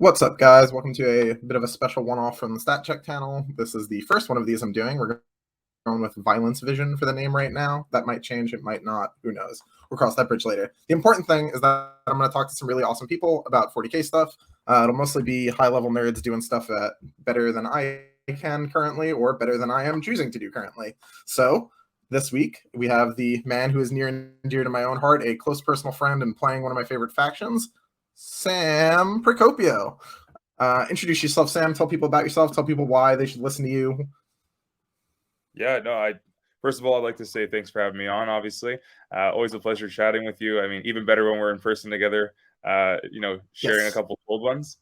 What's up, guys? Welcome to a bit of a special one-off from the Stat Check channel. This is the first one of these I'm doing. We're going with Violence Vision for the name right now. That might change, it might not, who knows. We'll cross that bridge later. The important thing is that I'm going to talk to some really awesome people about 40k stuff. It'll mostly be high-level nerds doing stuff better than I can currently, or better than I am choosing to do currently. So, this week, we have the man who is near and dear to my own heart, a close personal friend and playing one of my favorite factions, Sam Procopio. Introduce yourself, Sam. Tell people about yourself. Tell people why they should listen to you. Yeah, no, first of all, I'd like to say thanks for having me on, obviously. Always a pleasure chatting with you. I mean, even better when we're in person together, sharing a couple cold ones.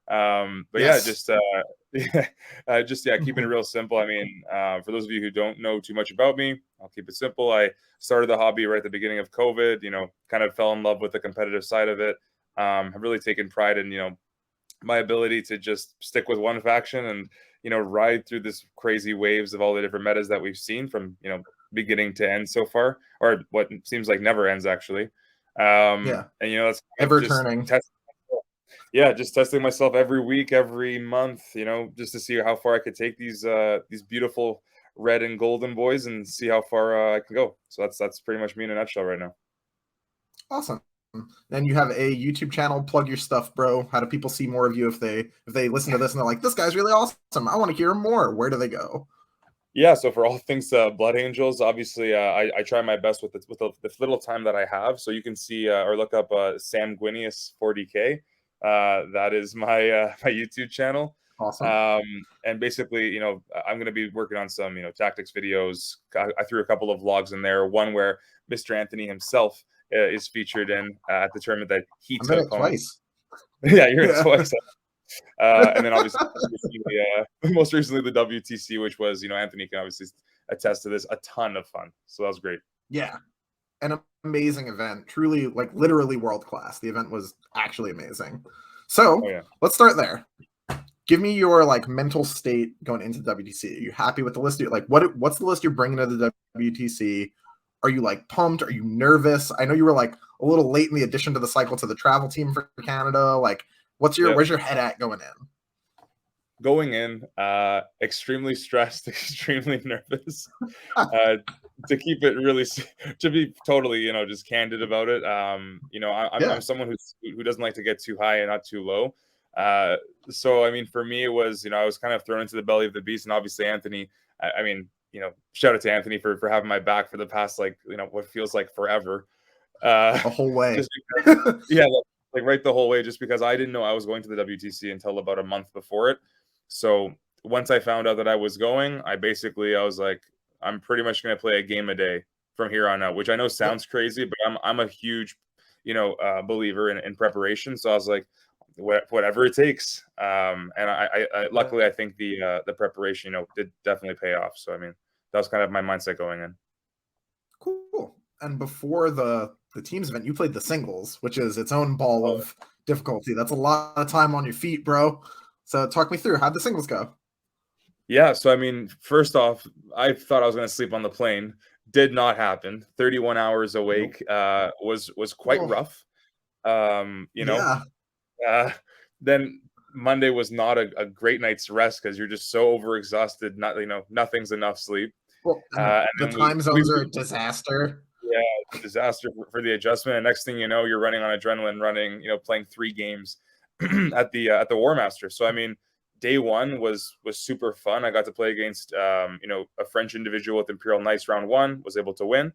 But yes. keeping it real simple. I mean, for those of you who don't know too much about me, I'll keep it simple. I started the hobby right at the beginning of COVID, kind of fell in love with the competitive side of it. Have really taken pride in, my ability to just stick with one faction and, ride through this crazy waves of all the different metas that we've seen from, beginning to end so far, or what seems like never ends actually. Yeah. And, that's ever turning. Just testing myself every week, every month, just to see how far I could take these beautiful red and golden boys and see how far I can go. So that's pretty much me in a nutshell right now. Awesome. Then you have a YouTube channel. Plug your stuff, bro. How do people see more of you if they listen to this and they're like, this guy's really awesome, I want to hear more? Where do they go? Yeah, so for all things Blood Angels, obviously I try my best with the little time that I have. So you can see or look up Sam Gwinius 40K. That is my my YouTube channel. Awesome. And basically, I'm going to be working on some tactics videos. I threw a couple of vlogs in there. One where Mr. Anthony himself is featured in at the tournament that he I'm took in it home. twice. Yeah, you're in it twice. And then obviously most recently the WTC, which was, Anthony can obviously attest to this, a ton of fun. So that was great. Yeah. An amazing event. Truly, like literally world class. The event was actually amazing. So let's start there. Give me your like mental state going into the WTC. Are you happy with the list? Like what's the list you're bringing to the WTC? Are you like pumped? Are you nervous? I know you were like a little late in the addition to the cycle to the travel team for Canada. Like where's your head at going in? Going in, extremely stressed, extremely nervous. To keep it really, to be totally, just candid about it. I'm someone who doesn't like to get too high and not too low. So I mean, for me, it was, I was kind of thrown into the belly of the beast, and obviously Anthony. I mean, shout out to Anthony for having my back for the past what feels like forever. The whole way. Because, like right the whole way, just because I didn't know I was going to the WTC until about a month before it. So once I found out that I was going, I was like, I'm pretty much going to play a game a day from here on out, which I know sounds crazy, but I'm a huge, believer in preparation. So I was like, whatever it takes. And I luckily, I think the preparation, did definitely pay off. So, I mean, that was kind of my mindset going in. Cool. And before the teams event, you played the singles, which is its own ball of difficulty. That's a lot of time on your feet, bro. So talk me through, how'd the singles go? Yeah, so I mean, first off, I thought I was going to sleep on the plane. Did not happen. 31 hours awake was quite rough. Then Monday was not a great night's rest because you're just so overexhausted. Nothing's enough sleep. Well, the time zones are a disaster. Yeah, disaster for the adjustment. And next thing you know, you're running on adrenaline, playing 3 games at the War Master. So I mean, day one was super fun. I got to play against a French individual with Imperial Knights round 1, was able to win.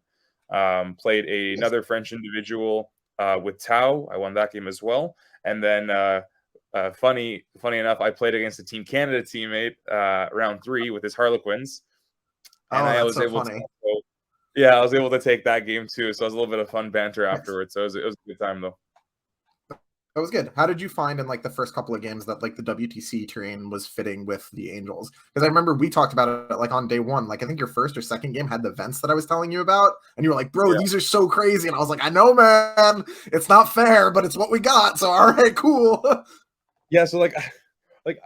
Played another French individual with Tau. I won that game as well. And then funny enough, I played against a Team Canada teammate round 3 with his Harlequins. And I was able to I was able to take that game too. So it was a little bit of fun banter afterwards. So it was a good time though. That was good. How did you find in like the first couple of games that like the WTC terrain was fitting with the Angels? Because I remember we talked about it like on day one. Like I think your first or second game had the vents that I was telling you about, and you were like, "Bro, these are so crazy." And I was like, "I know, man. It's not fair, but it's what we got. So all right, cool." Yeah. So like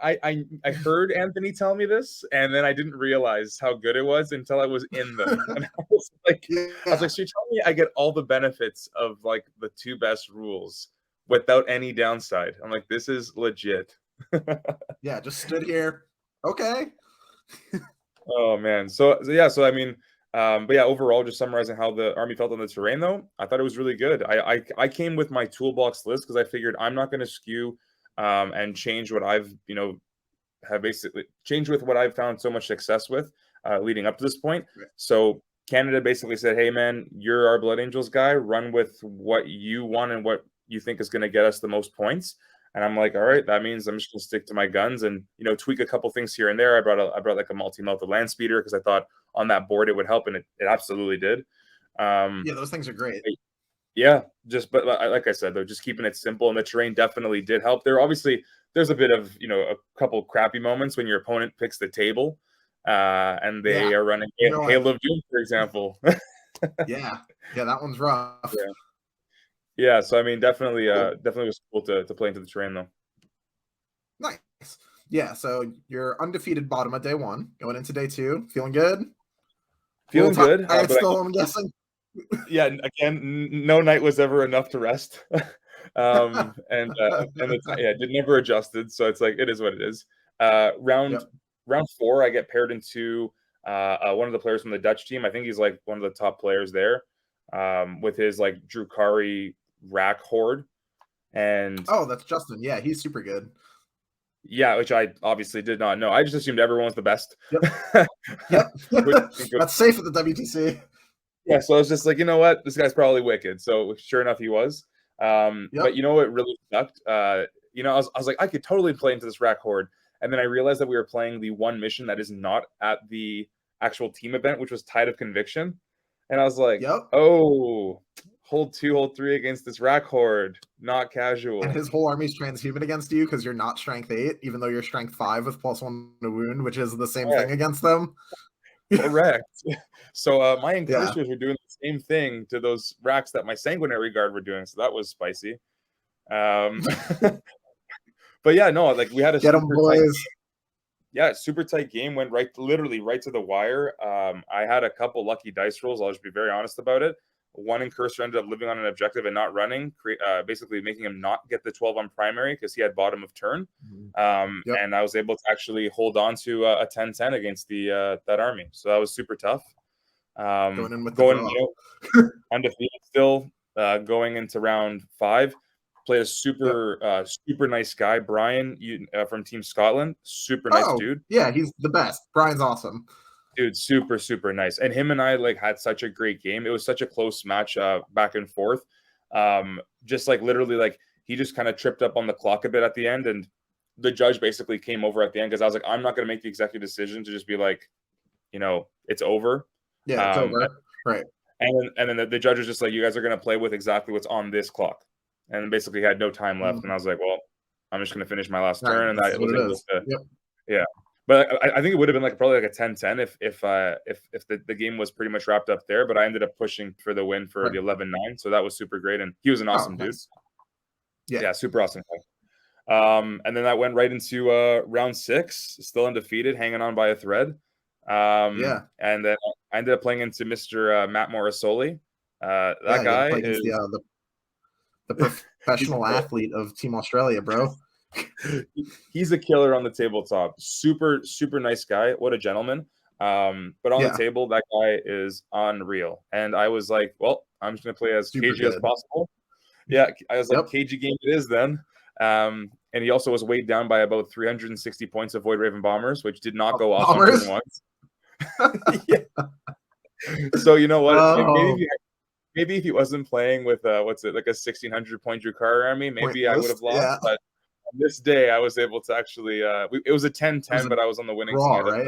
I heard Anthony tell me this, and then I didn't realize how good it was until I was in them. And I was like, so you tell me I get all the benefits of like the 2 best rules, without any downside. I'm like, this is legit. Yeah, just stood here. Okay. Oh man. So I mean, but yeah, overall, just summarizing how the army felt on the terrain, though, I thought it was really good. I came with my toolbox list because I figured I'm not going to skew and change what I've have basically changed with what I've found so much success with leading up to this point. Right. So Canada basically said, "Hey man, you're our Blood Angels guy. Run with what you want and what you think is going to get us the most points." And I'm like, all right, that means I'm just gonna stick to my guns and tweak a couple things here and there. I brought like a multi-melted land speeder because I thought on that board it would help, and it absolutely did. Yeah, those things are great. Yeah, but like I said, though, just keeping it simple, and the terrain definitely did help. There's a bit of a couple crappy moments when your opponent picks the table, and they are running Hail of Doom, for example. Yeah, that one's rough. Yeah. So I mean, definitely was cool to play into the terrain though. Nice. Yeah. So you're undefeated bottom of day one, going into day two, feeling good. Feeling good. Tired still, I'm guessing. Yeah. Again, no night was ever enough to rest. It never adjusted. So it's like it is what it is. Round 4, I get paired into one of the players from the Dutch team. I think he's like one of the top players there, with his like Drukari rack horde. And that's Justin. Yeah, he's super good. Yeah, which I obviously did not know. I just assumed everyone was the best. Yep. That's safe at the WTC. Yeah, so I was just like, you know what? This guy's probably wicked. So sure enough, he was. But you know what really sucked? I was like, I could totally play into this rack horde. And then I realized that we were playing the one mission that is not at the actual team event, which was Tide of Conviction. And I was like, oh, hold 2, hold 3 against this rack horde, not casual. And his whole army's transhuman against you because you're not strength 8, even though you're strength 5 with +1 to wound, which is the same thing against them. Correct. So my Inquisitors were doing the same thing to those racks that my Sanguinary Guard were doing. So that was spicy. But yeah, no, like we had a super tight game, went literally right to the wire. I had a couple lucky dice rolls. I'll just be very honest about it. One Incursor ended up living on an objective and not running, basically making him not get the 12 on primary because he had bottom of turn. And I was able to actually hold on to a 10-10 against that army. So that was super tough. Undefeated still, going into round 5. Played a super nice guy, Brian, from Team Scotland. Super nice dude. Yeah, he's the best. Brian's awesome. Dude, super, super nice. And him and I had such a great game. It was such a close match, back and forth. Just literally he just kind of tripped up on the clock a bit at the end, and the judge basically came over at the end because I was like, I'm not going to make the executive decision to just be like, it's over. Yeah, it's over. Right. And then the judge was just like, you guys are going to play with exactly what's on this clock. And basically had no time left. And I was like, well, I'm just going to finish my last turn. And I was able to, yeah. But I think it would have been probably a 10-10 if the game was pretty much wrapped up there. But I ended up pushing for the win for the 11-9. So that was super great. And he was an awesome dude. Yeah, super awesome guy. And then that went right into round 6, still undefeated, hanging on by a thread. And then I ended up playing into Mr. Matt Morrisoli. That guy is the professional athlete of Team Australia, bro. He's a killer on the tabletop. Super, super nice guy. What a gentleman. But on the table, that guy is unreal. And I was like, well, I'm just going to play as cagey as possible. Yeah, I was like, cagey game it is then. And he also was weighed down by about 360 points of Void Raven Bombers, which did not go off on turn once. So you know what? Maybe if he wasn't playing with a 1,600 point Drukari army, maybe I would have lost. Yeah. But on this day, I was able to actually. It was a 10-10, but I was on the winning side. Right?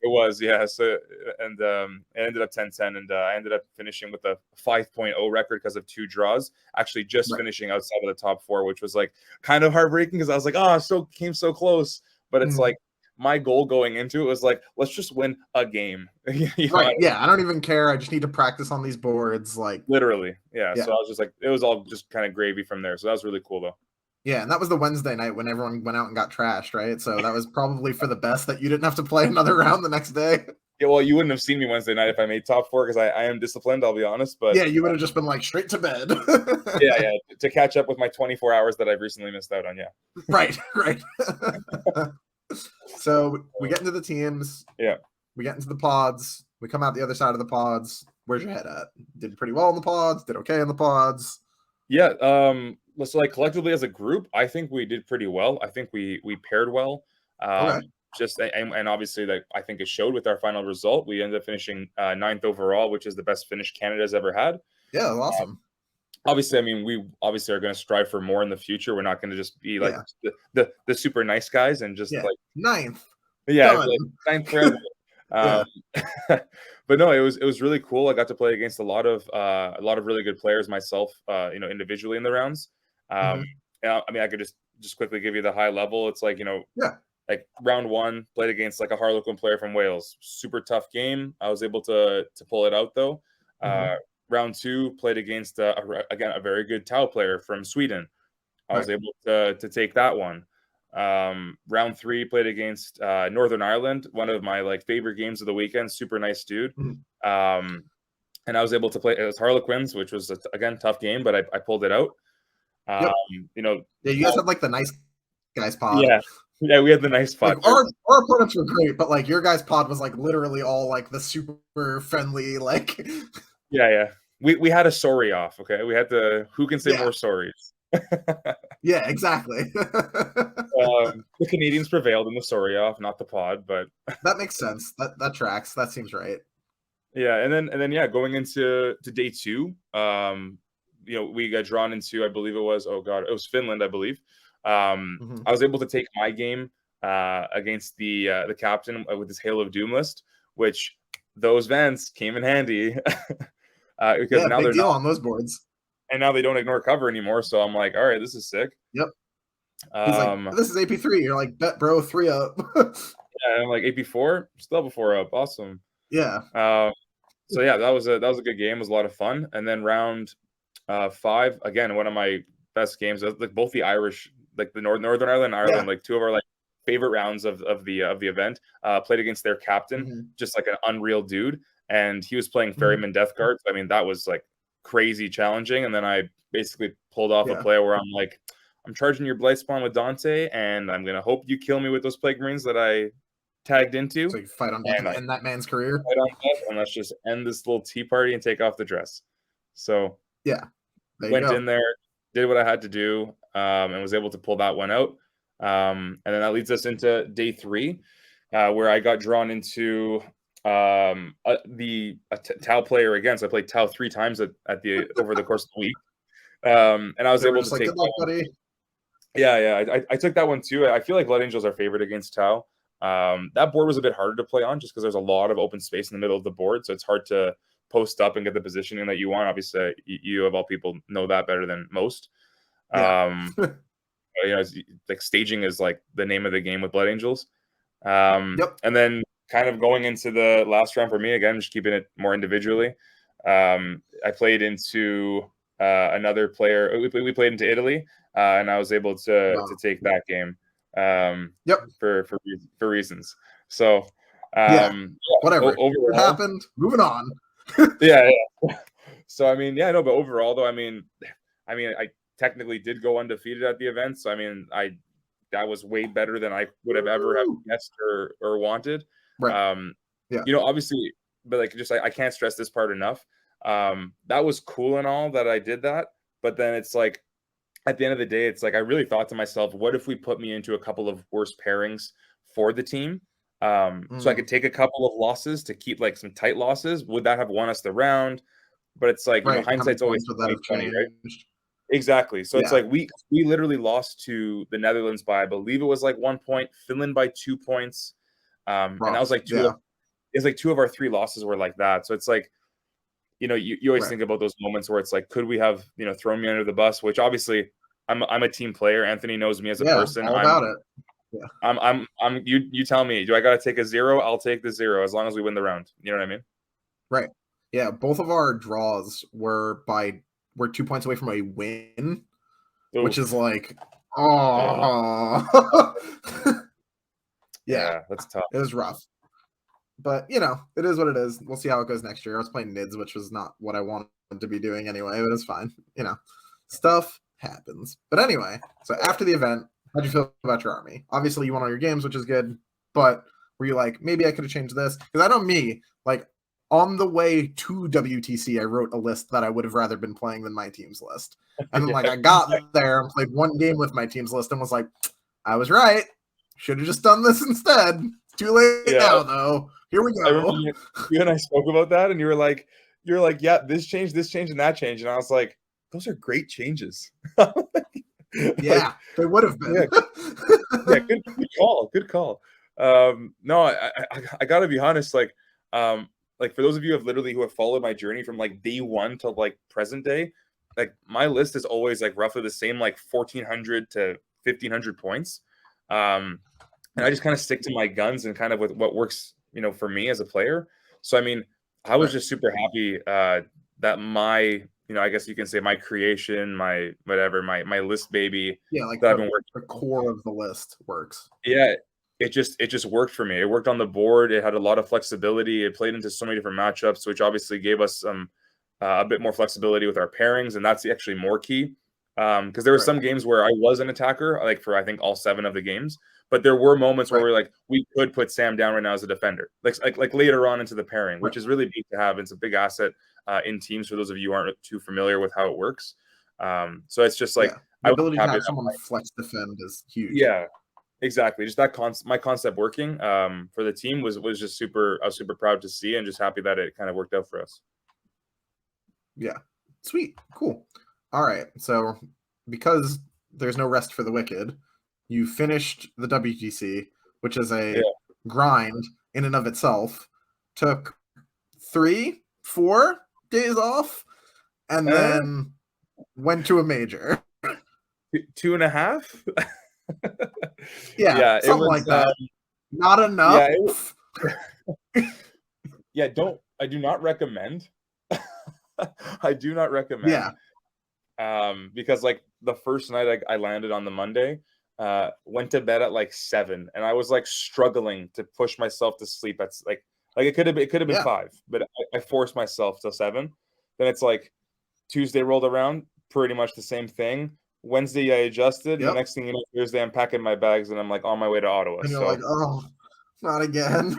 It was, yeah. So and it ended up 10-10, and I ended up finishing with a 5.0 record because of 2 draws. Actually, just finishing outside of the top 4, which was kind of heartbreaking because I was like, came so close. But it's my goal going into it was let's just win a game. Right. Yeah. I don't even care. I just need to practice on these boards. Literally. Yeah. So I was just it was all just kind of gravy from there. So that was really cool though. Yeah. And that was the Wednesday night when everyone went out and got trashed. Right. So that was probably for the best that you didn't have to play another round the next day. Yeah, well, you wouldn't have seen me Wednesday night if I made top 4 because I am disciplined. I'll be honest, but Yeah, you would have just been like straight to bed. yeah, to catch up with my 24 hours that I've recently missed out on. Yeah, Right. So we get into the teams. yeah. We get into the pods. We come out the other side of the pods. Where's your head at? Did pretty well in the pods. Did okay in the pods. Yeah, so like collectively as a group, I think we did pretty well. I think we paired well. Okay. Just and obviously that I think it showed with our final result. We ended up finishing 9th overall, which is the best finish Canada's ever had. Yeah, awesome. Obviously, I mean, we obviously are going to strive for more in the future. We're not going to just be like the super nice guys and just like 9th. Yeah, Done. like 9th forever. But no, it was really cool. I got to play against a lot of really good players myself, individually in the rounds. I mean, I could just quickly give you the high level. It's like, like round 1 played against like a Harlequin player from Wales. Super tough game. I was able to pull it out though. Round 2 played against again a very good Tau player from Sweden. I was able to take that one. Round 3 played against Northern Ireland, one of my like favorite games of the weekend. Super nice dude. And I was able to play as Harlequins, which was again tough game, but I pulled it out. You guys had like the nice guys pod. Yeah, we had the nice pod. Like our opponents were great, but like your guys pod was like literally all like the super friendly, like yeah. We had a sorry off. Okay, we had to. Who can say more sorries? Yeah, exactly. The Canadians prevailed in the sorry off, not the pod, but that makes sense. That tracks. That seems right. Yeah, and then going into day 2, we got drawn into, I believe it was Finland, I believe. I was able to take my game against the captain with his Hail of Doom list, which those vents came in handy because now big they're deal on those boards. And now they don't ignore cover anymore. So I'm like, all right, this is sick. Yep. He's like, this is AP3. You're like, bet, bro, 3 up. Yeah, I'm like AP4, still before up. Awesome. Yeah. So yeah, that was a good game. It was a lot of fun. And then round 5, again, one of my best games. Like both the Irish, like the Northern Ireland, like two of our like favorite rounds of the event. Played against their captain, just like an unreal dude, and he was playing Ferryman Death Guard. So, I mean, that was like crazy challenging. And then I basically pulled off a play where I'm like, I'm charging your Blightspawn with Dante, and I'm gonna hope you kill me with those Plague Marines that I tagged into. So you fight on death and end that man's career. Fight on death, and let's just end this little tea party and take off the dress. So went in there, did what I had to do, and was able to pull that one out. And then that leads us into day 3, where I got drawn into the Tau player again. So I played Tau 3 times over the course of the week. And I was able to take. Good luck, buddy. Yeah. I took that one too. I feel like Blood Angel's our favorite against Tau. That board was a bit harder to play on just because there's a lot of open space in the middle of the board, so it's hard to post up and get the positioning that you want. Obviously, you of all people know that better than most. Like staging is like the name of the game with Blood Angels. And then kind of going into the last round for me again, just keeping it more individually. I played into another player. We played into Italy, and I was able to take that game. For reasons. So whatever overall, it happened. Moving on. yeah. So I mean, but overall though, I mean, I technically did go undefeated at the event. So I mean, that was way better than I would have ever have guessed or wanted. Right. Obviously, but like I can't stress this part enough. That was cool and all that I did that, but then it's like, at the end of the day, it's like I really thought to myself, what if we put me into a couple of worse pairings for the team? So I could take a couple of losses to keep like some tight losses. Would that have won us the round? But it's like, hindsight's always 20/20, right? Exactly. So it's like we literally lost to the Netherlands by, I believe it was like 1 point, Finland by 2 points. And that was like two of our 3 losses were like that. So it's like, you always think about those moments where it's like, could we have, thrown me under the bus? Which obviously I'm a team player. Anthony knows me as a person. All about it. Yeah. You tell me, do I got to take a 0? I'll take the 0 as long as we win the round. You know what I mean? Right. Yeah. Both of our draws we're 2 points away from a win, which is like, yeah, that's tough. It was rough. But it is what it is. We'll see how it goes next year. I was playing Nids, which was not what I wanted to be doing anyway, but it's fine. Stuff happens. But anyway, so after the event, how'd you feel about your army? Obviously, you won all your games, which is good. But were you like, maybe I could have changed this? Because I know me, like on the way to WTC, I wrote a list that I would have rather been playing than my team's list. And then like I got there and played one game with my team's list and was like, I was right. Should have just done this instead. It's too late now, though. Here we go. I remember you and I spoke about that, and you were like, yeah, this change, and that change, and I was like, those are great changes. Yeah, they would have been. Yeah, good call. No, I gotta be honest, like for those of you who have followed my journey from like day one to like present day, like my list is always like roughly the same, like 1,400 to 1,500 points. And I just kind of stick to my guns and kind of with what works, for me as a player. So, I mean, I was just super happy that my, I guess you can say my creation, my whatever, my list baby. Yeah, like that I've been working. The core of the list works. Yeah, it just worked for me. It worked on the board. It had a lot of flexibility. It played into so many different matchups, which obviously gave us some a bit more flexibility with our pairings, and that's actually more key. Because there were some games where I was an attacker, like for I think all 7 of the games. But there were moments where we could put Sam down right now as a defender, like later on into the pairing, which is really big to have. It's a big asset in teams for those of you who aren't too familiar with how it works. So it's just like the ability to have someone flex defend is huge. Yeah, exactly. Just that my concept working for the team was just super. I was super proud to see and just happy that it kind of worked out for us. Yeah, sweet, cool. All right, so because there's no rest for the wicked, you finished the WTC, which is a grind in and of itself. Took 3-4 days off, and then went to a major. 2.5. Yeah, something like that. Not enough. Yeah, I do not recommend. I do not recommend. Yeah. Because like the first night I landed on the Monday, went to bed at like 7, and I was like struggling to push myself to sleep at like it could have been 5, but I forced myself till 7. Then it's like Tuesday rolled around, pretty much the same thing. Wednesday I adjusted. The next thing you know, Thursday I'm packing my bags and I'm like on my way to Ottawa. And you're like, oh, not again.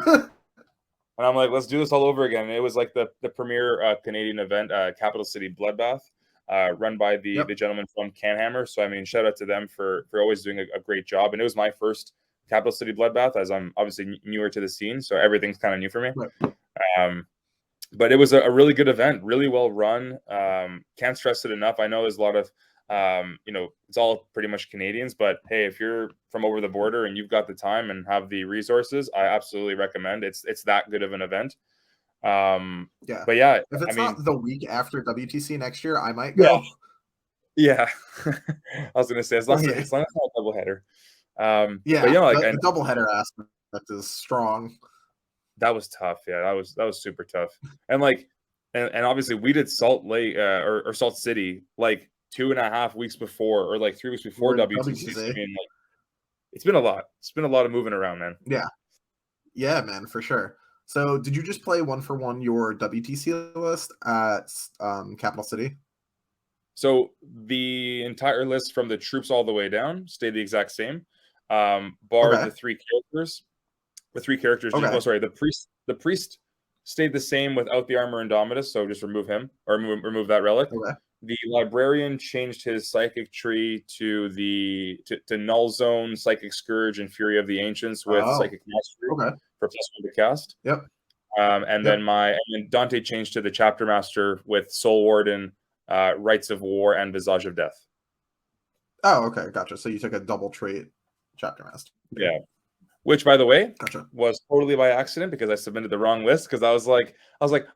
And I'm like, let's do this all over again. And it was like the premier Canadian event, Capital City Bloodbath, run by the gentleman from Canhammer. So I mean, shout out to them for always doing a great job. And it was my first Capital City Bloodbath, as I'm obviously newer to the scene, so everything's kind of new for me. But it was a really good event, really well run. Can't stress it enough. I know there's a lot of it's all pretty much Canadians, but hey, if you're from over the border and you've got the time and have the resources, I absolutely recommend. It's that good of an event. But yeah, if it's not the week after WTC next year, I might go. Yeah. I was gonna say, as long as it's not a doubleheader. But the doubleheader aspect is strong. That was tough. Yeah, that was super tough. And like, and obviously we did Salt Lake or Salt City like 2.5 weeks before, or like 3 weeks before WTC. I mean, like, it's been a lot. It's been a lot of moving around, man. Yeah, man, for sure. So, did you just play 1-for-1 your WTC list at Capital City? So the entire list from the troops all the way down stayed the exact same, bar the 3 characters. The 3 characters. The priest stayed the same without the armor Indomitus, so just remove him or remove that relic. The librarian changed his psychic tree to Null Zone, Psychic Scourge, and Fury of the Ancients with Psychic Mastery for +1 to cast. And then Dante changed to the Chapter Master with Soul Warden, Rites of War, and Visage of Death. Oh, okay, gotcha. So you took a double trait Chapter Master. Yeah. Which, by the way, was totally by accident because I submitted the wrong list. Because I was like,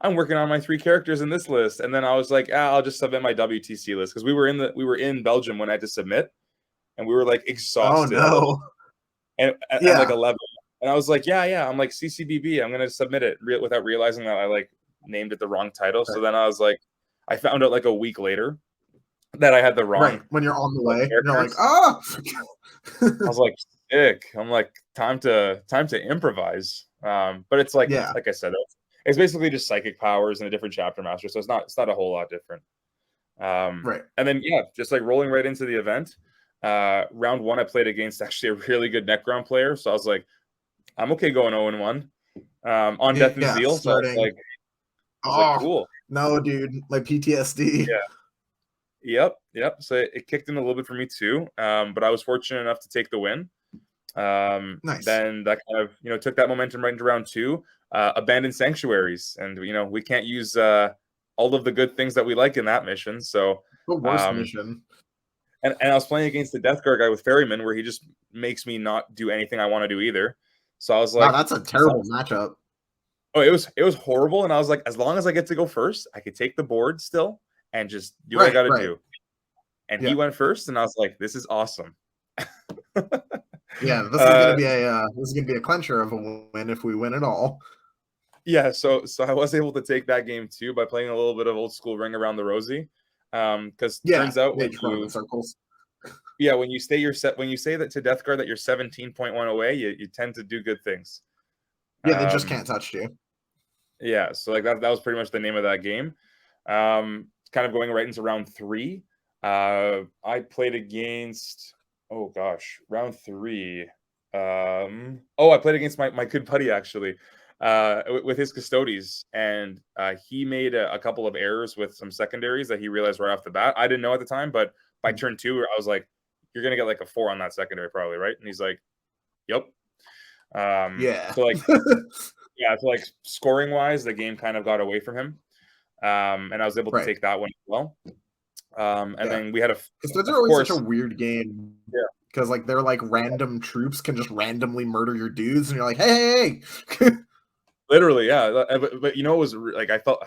I'm working on my 3 characters in this list, and then I was like, I'll just submit my WTC list because we were in Belgium when I had to submit, and we were like exhausted. Oh no! And at like 11, and I was like, I'm like CCBB. I'm gonna submit it without realizing that I like named it the wrong title. So then I was like, I found out like a week later that I had the wrong. Right when you're on the way, you're like, I was like, sick. I'm like, time to improvise. But it's like Yeah. I said, it's basically just psychic powers and a different chapter master, so it's not a whole lot different. Right. And then yeah, just like rolling right into the event. Round one, I played against actually a really good Necron player, so I was like, I'm okay going 0-1 on Death and Yeah. Zeal. So Starting. I was like, Oh cool. no, dude! Like PTSD. Yeah, yep. So it kicked in a little bit for me too, but I was fortunate enough to take the win. Nice. Then that kind of took that momentum right into round two. Abandoned sanctuaries, and we can't use all of the good things that we like in that mission. So The worst um, mission. and I was playing against the Death Guard guy with Ferryman, where he just makes me not do anything I want to do either. So I was Wow, like, that's a terrible matchup. oh, it was horrible, and I was like, as long as I get to go first, I could take the board still and just do what I Right. got to Right. do. And he Yeah. went first, and I was like, this is awesome. Yeah. uh, This is gonna be a clincher of a win if we win it all. yeah, so I was able to take that game too by playing a little bit of old school Ring Around the Rosie. Because Yeah. turns out They just run in circles. when you say that to Death Guard that you're 17.1 away, you tend to do good things. Yeah, they just Um, can't touch you. yeah, so like that was pretty much the name of that game. Kind of going right into round three. I played against round three. I played against my good buddy actually, with his Custodes, and he made a couple of errors with some secondaries that he realized right off the bat. I didn't know at the time, but by turn two, I was like, "You're gonna get like a 4 on that secondary, probably, right?" And he's like, "Yep." Yeah. So like, yeah, so like scoring wise, the game kind of got away from him, and I was able to Right. take that one as well. And Yeah. then we had Because those are of always such a course, weird game. yeah. Because like they're like random troops can just randomly murder your dudes, and you're like, hey. Literally, yeah. But it was like I felt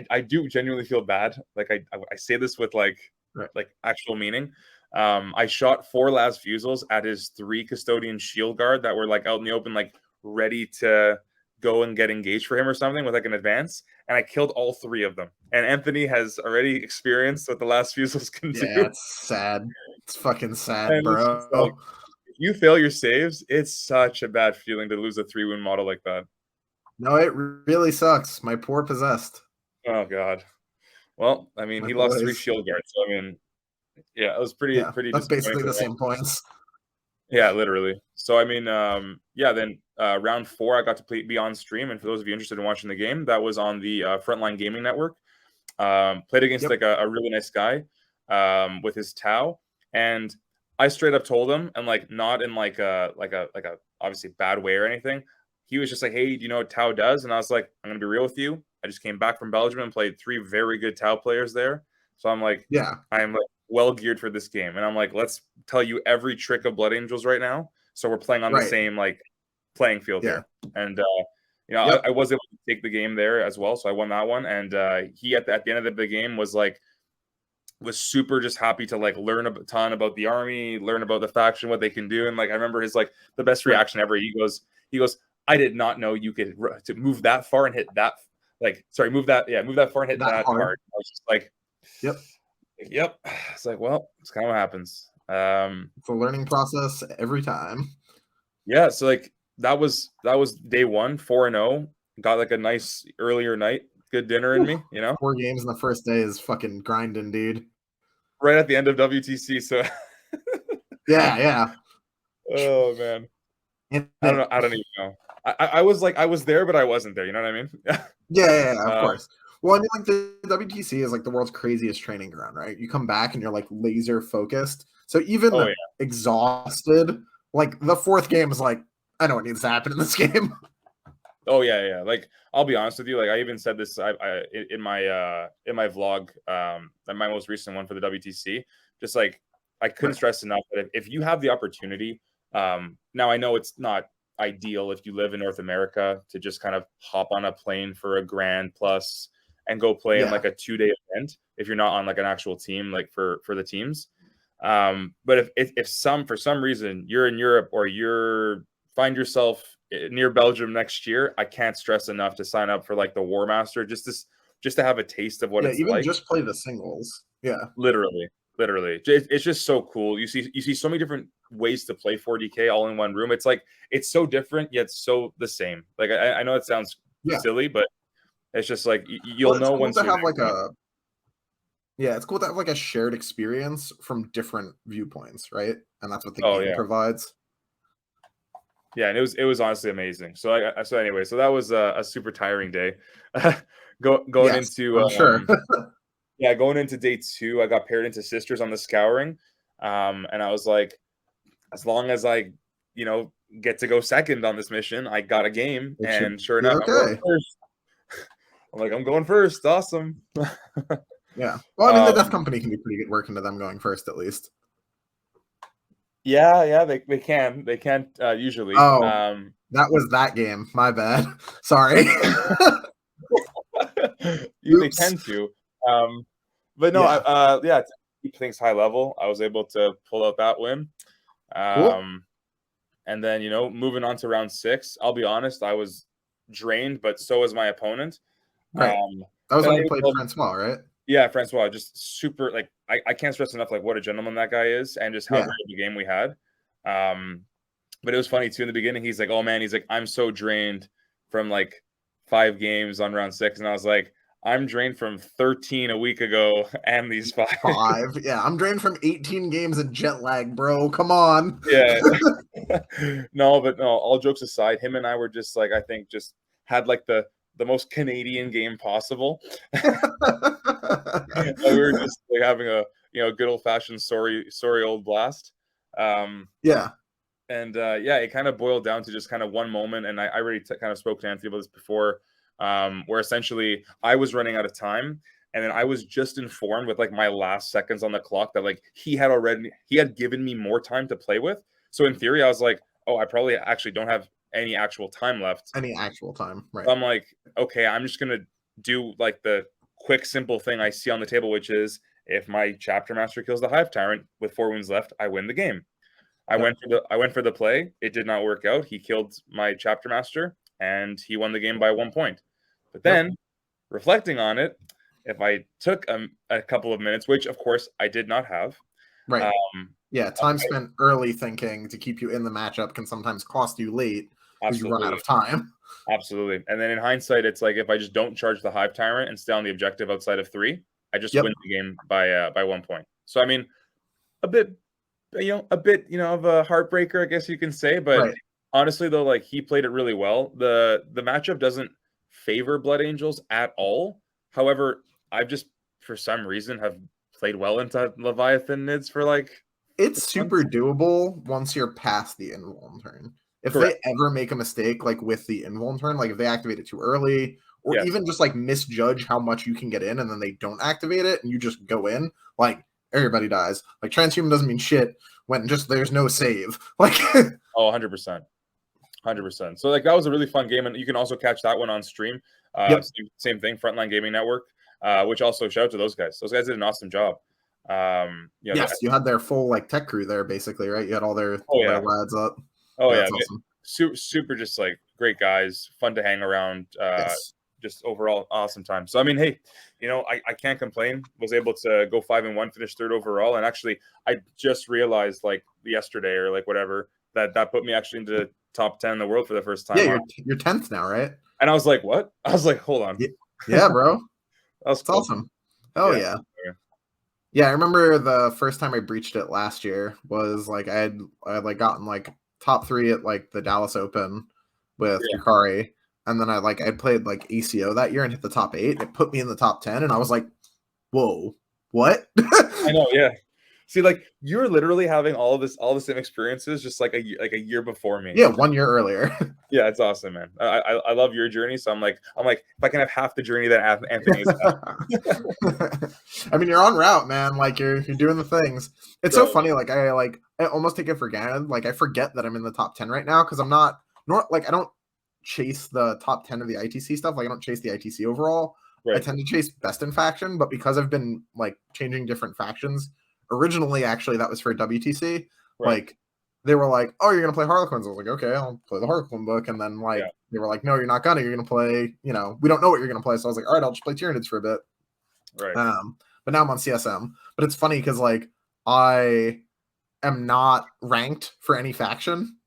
I do genuinely feel bad. Like I say this with like Right. actual meaning. I shot 4 las fusils at his 3 custodian shield guard that were like out in the open, like ready to go and get engaged for him or something with like an advance, and I killed all 3 of them. And Anthony has already experienced what the last fusils can Yeah, do. it's sad. It's fucking sad, And it's just like, bro. if you fail your saves, it's such a bad feeling to lose a 3-wound model like that. No, it really sucks. My poor possessed. Oh god. Well, I mean, My he lost 3 boys. shield guards. So I mean, yeah, it was pretty Yeah, pretty that's disappointing basically for the me. same points. Yeah, literally. So I mean, yeah. Then round 4, I got to be on stream, and for those of you interested in watching the game, that was on the Frontline Gaming Network. Played against Yep. like a really nice guy with his Tau, and I straight up told him, and like not in like a obviously bad way or anything. He was just like, "Hey, do you know what Tau does?" And I was like, "I'm gonna be real with you. I just came back from Belgium and played 3 very good Tau players there. So I'm like, Yeah. I'm like well geared for this game." And I'm like, "Let's tell you every trick of Blood Angels right now. So we're playing on the Right. same like playing field Yeah. here." And Yep. I was able to take the game there as well, so I won that one. And he at the end of the game was super just happy to like learn a ton about the army, learn about the faction, what they can do. And like I remember his like the best Right. reaction ever. He goes, "I did not know you could to move that far and hit that move that far and hit that hard." I was just like, Yep. "Yep." It's like, well, it's kind of what happens. It's a learning process every time. Yeah, so like that was day 1, 4-0. Got like a nice earlier night, good dinner in me, 4 games in the first day is fucking grinding, dude. right at the end of WTC. So, Yeah, yeah. oh man, And I don't know. I don't even know. I was there, but I wasn't there. You know what I mean? yeah, of uh, course. Well, I mean, like the WTC is like the world's craziest training ground, right? You come back and you're like laser focused. So even oh yeah. exhausted, like the 4th game is like, I know what needs to happen in this game. Oh yeah, yeah. Like I'll be honest with you. Like I even said this in my vlog, my most recent one for the WTC. Just like I couldn't Right. stress enough that if you have the opportunity, now I know it's not ideal if you live in North America to just kind of hop on a plane for a grand plus and go play in Yeah. like a 2-day event if you're not on like an actual team like for the teams. But if for some reason you're in Europe or you're find yourself near Belgium next year, I can't stress enough to sign up for like the War Master just to have a taste of what Yeah, it's even like. just play the singles. Yeah. Literally. Literally, it's just so cool. You see so many different ways to play 40K all in one room. It's like it's so different yet so the same. Like I know it sounds Yeah. silly, but it's just like Well, you'll it's know cool once to you're have like there. a yeah, it's cool to have like a shared experience from different viewpoints, right? And that's what the Oh game yeah, provides. yeah, and it was honestly amazing. So anyway, so that was a super tiring day. Going Yes, into I'm sure. yeah, going into day 2, I got paired into sisters on the scouring, and I was like, as long as I, get to go second on this mission, I got a game, It should and sure be enough, I'm going okay. first. I'm like, I'm going first. Awesome. Yeah. Well, I mean, the Death um, Company can be pretty good working to them going first, at least. yeah, they can't usually. Oh, that was that game. My bad. Sorry. They Oops. tend to. But no, Yeah. yeah, to keep things high level, I was able to pull out that win. Cool. Um, and then, moving on to round 6, I'll be honest, I was drained, but so was my opponent. Right. Um, That was and when I you even played told, Francois, right? yeah, Francois, just super, like, I can't stress enough, like, what a gentleman that guy is and just how Yeah. great of a game we had. But it was funny, too, in the beginning. He's like, oh, man, he's like, I'm so drained from, like, 5 games on round 6. And I was like, I'm drained from 13 a week ago and these 5. 5. Yeah, I'm drained from 18 games of jet lag, bro. Come on. Yeah. No, but no, all jokes aside, him and I were just like, I think just had like the most Canadian game possible. We were just like having a good old fashioned sorry old blast. Yeah. And yeah, it kind of boiled down to just kind of one moment, and I already kind of spoke to Anthony about this before, where essentially I was running out of time, and then I was just informed with like my last seconds on the clock that like he had given me more time to play with. So in theory, I was like, oh, I probably actually don't have any actual time left. Any actual time, right? So I'm like, okay, I'm just gonna do like the quick, simple thing I see on the table, which is if my chapter master kills the hive tyrant with 4 wounds left, I win the game. I Yep. went for the play. It did not work out. He killed my chapter master, and he won the game by 1 point. But then, reflecting on it, if I took a couple of minutes, which of course I did not have, Right. Yeah, time I- spent early thinking to keep you in the matchup can sometimes cost you late because you run out absolutely, of time. absolutely. And then in hindsight, it's like if I just don't charge the hive tyrant and stay on the objective outside of 3, I just Yep. win the game by 1 point. So I mean, a bit of a heartbreaker, I guess you can say. But Right. honestly, though, like he played it really well. The matchup doesn't favor Blood Angels at all. However, I've just for some reason have played well into Leviathan Nids for like It's 6 months. super doable once you're past the invuln turn. If Correct. they ever make a mistake, like with the invuln turn, like if they activate it too early, or Yes. even just like misjudge how much you can get in and then they don't activate it and you just go in, like everybody dies. Like transhuman doesn't mean shit when just there's no save. Like Oh, 100%. 100%. So like that was a really fun game, and you can also catch that one on stream. Yep. Same thing, Frontline Gaming Network, which also shout out to those guys. Those guys did an awesome job. Yes, you had their full like tech crew there basically, right? You had all their lads up. Oh Yeah, yeah, that's awesome. super, just like great guys, fun to hang around. Yes. Just overall awesome time. So I mean, hey, I can't complain. Was able to go 5-1, finish 3rd overall, and actually, I just realized like yesterday or like whatever that put me actually into top 10 in the world for the first time. Yeah, you're 10th now, right? And I was like, what? I was like, hold on. Yeah, bro. That's cool. Awesome. Oh yeah. Yeah, I remember the first time I breached it last year was like I had like gotten like top 3 at like the Dallas Open with Yukari, and then I played like ACO that year and hit the top 8. And it put me in the top 10, and I was like, "Whoa, what?" I know, yeah. See, like you're literally having all the same experiences, just like a year before me. Yeah, 1 year earlier. Yeah, it's awesome, man. I love your journey. So I'm like, if I can have half the journey that Anthony's had. I mean, you're on route, man. Like you're doing the things. It's so funny. Like I almost take it for granted. Like I forget that I'm in the top 10 right now because I'm not like I don't chase the top 10 of the ITC stuff. Like I don't chase the ITC overall. Right. I tend to chase best in faction, but because I've been like changing different factions. Originally, actually, that was for WTC. Right. Like they were like, "Oh, you're gonna play Harlequins." I was like, "Okay, I'll play the Harlequin book." And then like they were like, "No, you're not gonna. You're gonna play. We don't know what you're gonna play." So I was like, "All right, I'll just play Tyranids for a bit." Right. but now I'm on CSM. But it's funny because like I am not ranked for any faction.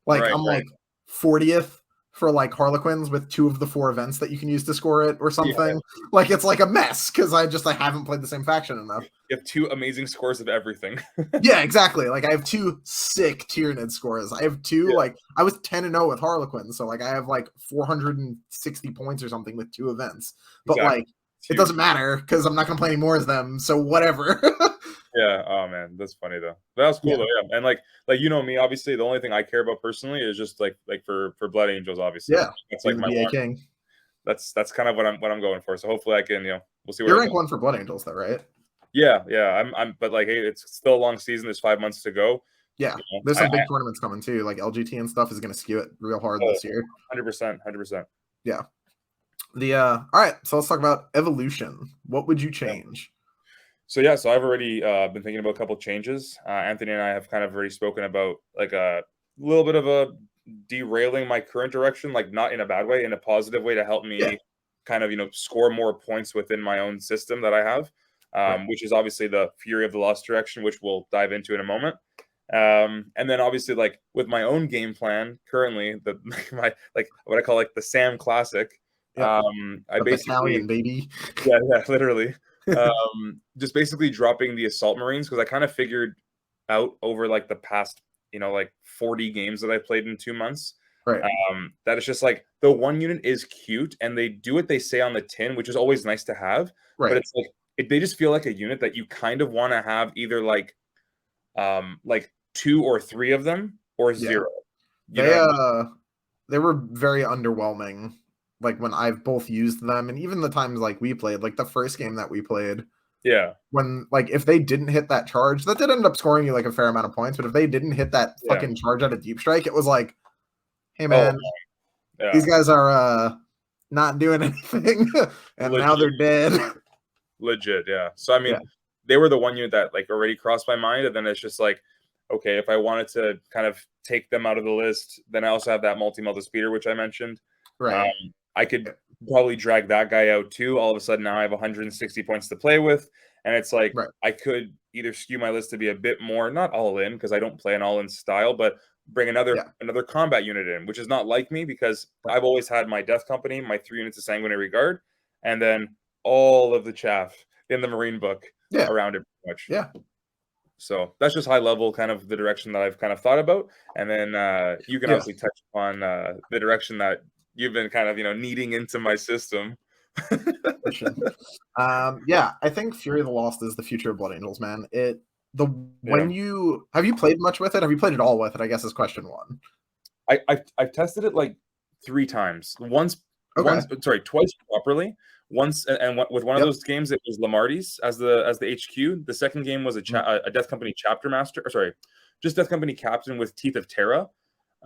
Like Right, I'm right. like 40th for like Harlequins with 2 of the 4 events that you can use to score it or Yeah, something. Like it's like a mess because I haven't played the same faction enough. you have 2 amazing scores of everything. Yeah, exactly. Like I have 2 sick Tyranid scores. I have 2 Yeah, like I was 10-0 with Harlequin, so like I have like 460 points or something with 2 events. But exactly. like It's it huge. doesn't matter because I'm not gonna play any more as them. So whatever. Yeah. Oh man, that's funny though. But that was cool Yeah, though. Yeah. And like you know me, obviously the only thing I care about personally is just like for Blood Angels, obviously. yeah. That's Be like the my BA one. King. That's kind of what I'm going for. So hopefully I can, we'll see where You're it rank goes. 1 for Blood Angels though, right? Yeah. I'm but like hey, it's still a long season. There's 5 months to go. Yeah. You know, There's I some big tournaments coming too. Like LGT and stuff is gonna skew it real hard oh, this year. 100%, 100%. Yeah. The all right, so let's talk about evolution. What would you Yeah. change? So I've already been thinking about a couple changes. Anthony and I have kind of already spoken about like a little bit of a derailing my current direction, like not in a bad way, in a positive way to help Yeah, me kind of score more points within my own system that I have, right. which is obviously the Fury of the Lost direction, which we'll dive into in a moment. And then obviously like with my own game plan currently, the my like what I call like the Sam Classic. Yep. I The basically battalion, baby. yeah, literally. Just basically dropping the assault marines because I kind of figured out over like the past, like 40 games that I played in 2 months, Right, that it's just like the one unit is cute and they do what they say on the tin, which is always nice to have, but right. it's like they just feel like a unit that you kind of want to have either like 2 or 3 of them or Yeah. 0. You know They what I mean? they were very underwhelming. Like when I've both used them, and even the times like we played, like the first game that we played, Yeah, when like if they didn't hit that charge, that did end up scoring you like a fair amount of points. But if they didn't hit that yeah. fucking charge out of deep strike, it was like, hey Oh, man, yeah. these guys are not doing anything, and now Legit. they're dead. Legit, yeah. So I Yeah, mean, they were the one unit that like already crossed my mind, and then it's just like, okay, if I wanted to kind of take them out of the list, then I also have that multi-melta speeder, which I mentioned. right, I could probably drag that guy out too. All of a sudden, now I have 160 points to play with, and it's like right. I could either skew my list to be a bit more not all in because I don't play an all in style, but bring Yeah, another combat unit in, which is not like me because right. I've always had my Death Company, my 3 units of Sanguinary Guard, and then all of the chaff in the Marine book Yeah, around it pretty much. yeah, So that's just high level, kind of the direction that I've kind of thought about, and then you can yeah. obviously touch upon the direction that you've been kind of kneading into my system. For sure. Yeah, I think Fury of the Lost is the future of Blood Angels, man. Yeah, When you have you played much with it? Have you played it all with it? I guess is question one. I've tested it like 3 times. Okay. Twice properly. Once and with one of Yep. those games, it was Lamarty's as the HQ. The second game was Mm, a Death Company chapter master. Or sorry, just Death Company captain with Teeth of Terra.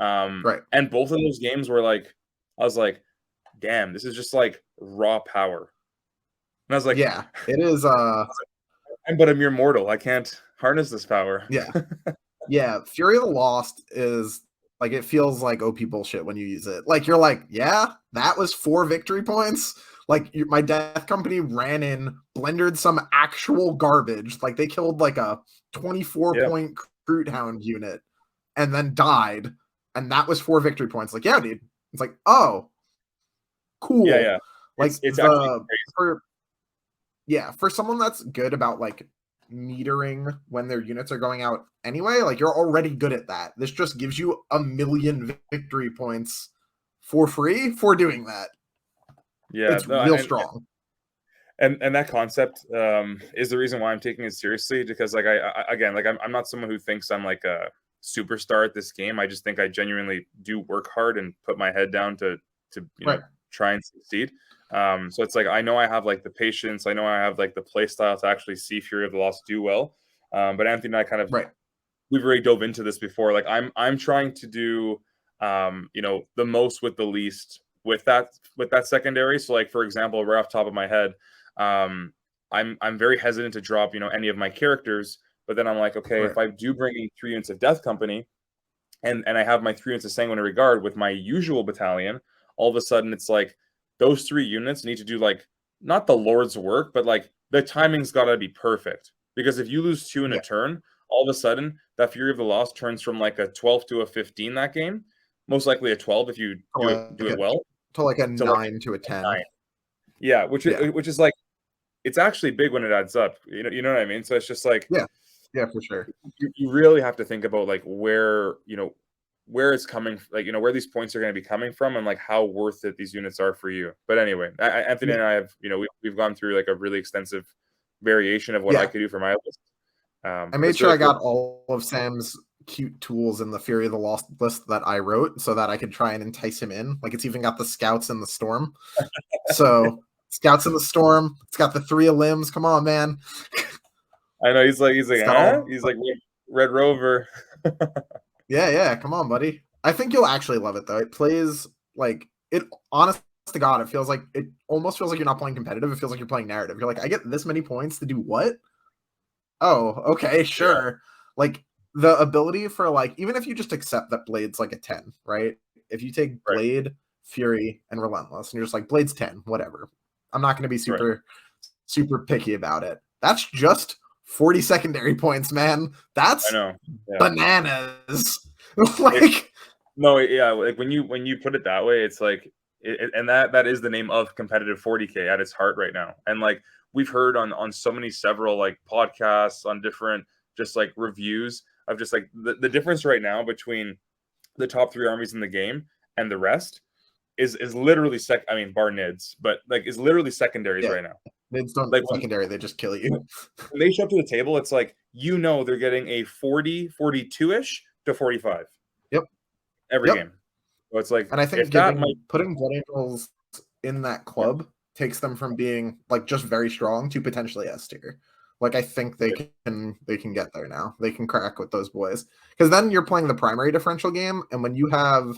right. And both of those games were like, I was like, damn, this is just like raw power. And I was like, Yeah. It is I'm but a mere mortal. I can't harness this power. yeah. Yeah. Fury of the Lost is like it feels like OP bullshit when you use it. Like you're like, yeah, that was 4 victory points. Like my Death Company ran in, blendered some actual garbage. Like they killed like a 24 Yeah, point Crute Hound unit and then died. And that was 4 victory points. Like, yeah, dude. It's like, oh, cool. yeah. Like It's actually for yeah, for someone that's good about like metering when their units are going out anyway, like you're already good at that. This just gives you a million victory points for free for doing that. yeah. It's No, real strong. and that concept is the reason why I'm taking it seriously because like again like I'm not someone who thinks I'm like a superstar at this game. I just think I genuinely do work hard and put my head down to Right. try and succeed. So it's like I know I have like the patience, I know I have like the play style to actually see Fury of the Lost do well. But Anthony and I kind of Right. we've already dove into this before. Like I'm trying to do the most with the least with that secondary. So like for example, right off the top of my head, I'm very hesitant to drop any of my characters, but then I'm like, okay, Right. if I do bring in 3 units of Death Company and I have my 3 units of Sanguinary Guard with my usual battalion, all of a sudden it's like those 3 units need to do like not the Lord's work, but like the timing's got to be perfect, because if you lose 2 in a turn, all of a sudden that Fury of the Lost turns from like a 12 to a 15 that game, most likely a 12 if you do it well, to like a to like 9 to a 10. 9. Yeah, which is like, it's actually big when it adds up. You know what I mean? So it's just like, yeah, for sure. You really have to think about like where it's coming, like where these points are going to be coming from, and like how worth it these units are for you. But anyway, Anthony and I have we've gone through like a really extensive variation of what I could do for my list. I made sure I got all of Sam's cute tools in the Fury of the Lost list that I wrote, so that I could try and entice him in. Like, it's even got the Scouts in the Storm. So Scouts in the Storm. It's got the 3 of limbs. Come on, man. I know he's like huh? He's like Red Rover. Yeah. Come on, buddy. I think you'll actually love it though. It plays like it. Honest to God, it almost feels like you're not playing competitive. It feels like you're playing narrative. You're like, I get this many points to do what? Oh, okay, sure. Yeah. Like, the ability for like, even if you just accept that Blade's like a 10, right? If you take Blade, Fury, and Relentless, and you're just like, Blade's 10, whatever. I'm not going to be super picky about it. That's just 40 secondary points, man. That's bananas. Like, like when you put it that way, it's like, and that is the name of competitive 40K at its heart right now. And like, we've heard on so many several like podcasts, on different just like reviews of just like the difference right now between the top 3 armies in the game and the rest is literally bar Nids, but like is literally secondaries right now. Nids don't like secondary, they just kill you. When they show up to the table, it's like, they're getting a 42-ish to 45. Yep. Every game. So it's like, and I think putting Blood Angels in that club takes them from being like just very strong to potentially S tier. Like, I think they can get there now. They can crack with those boys, because then you're playing the primary differential game, and when you have,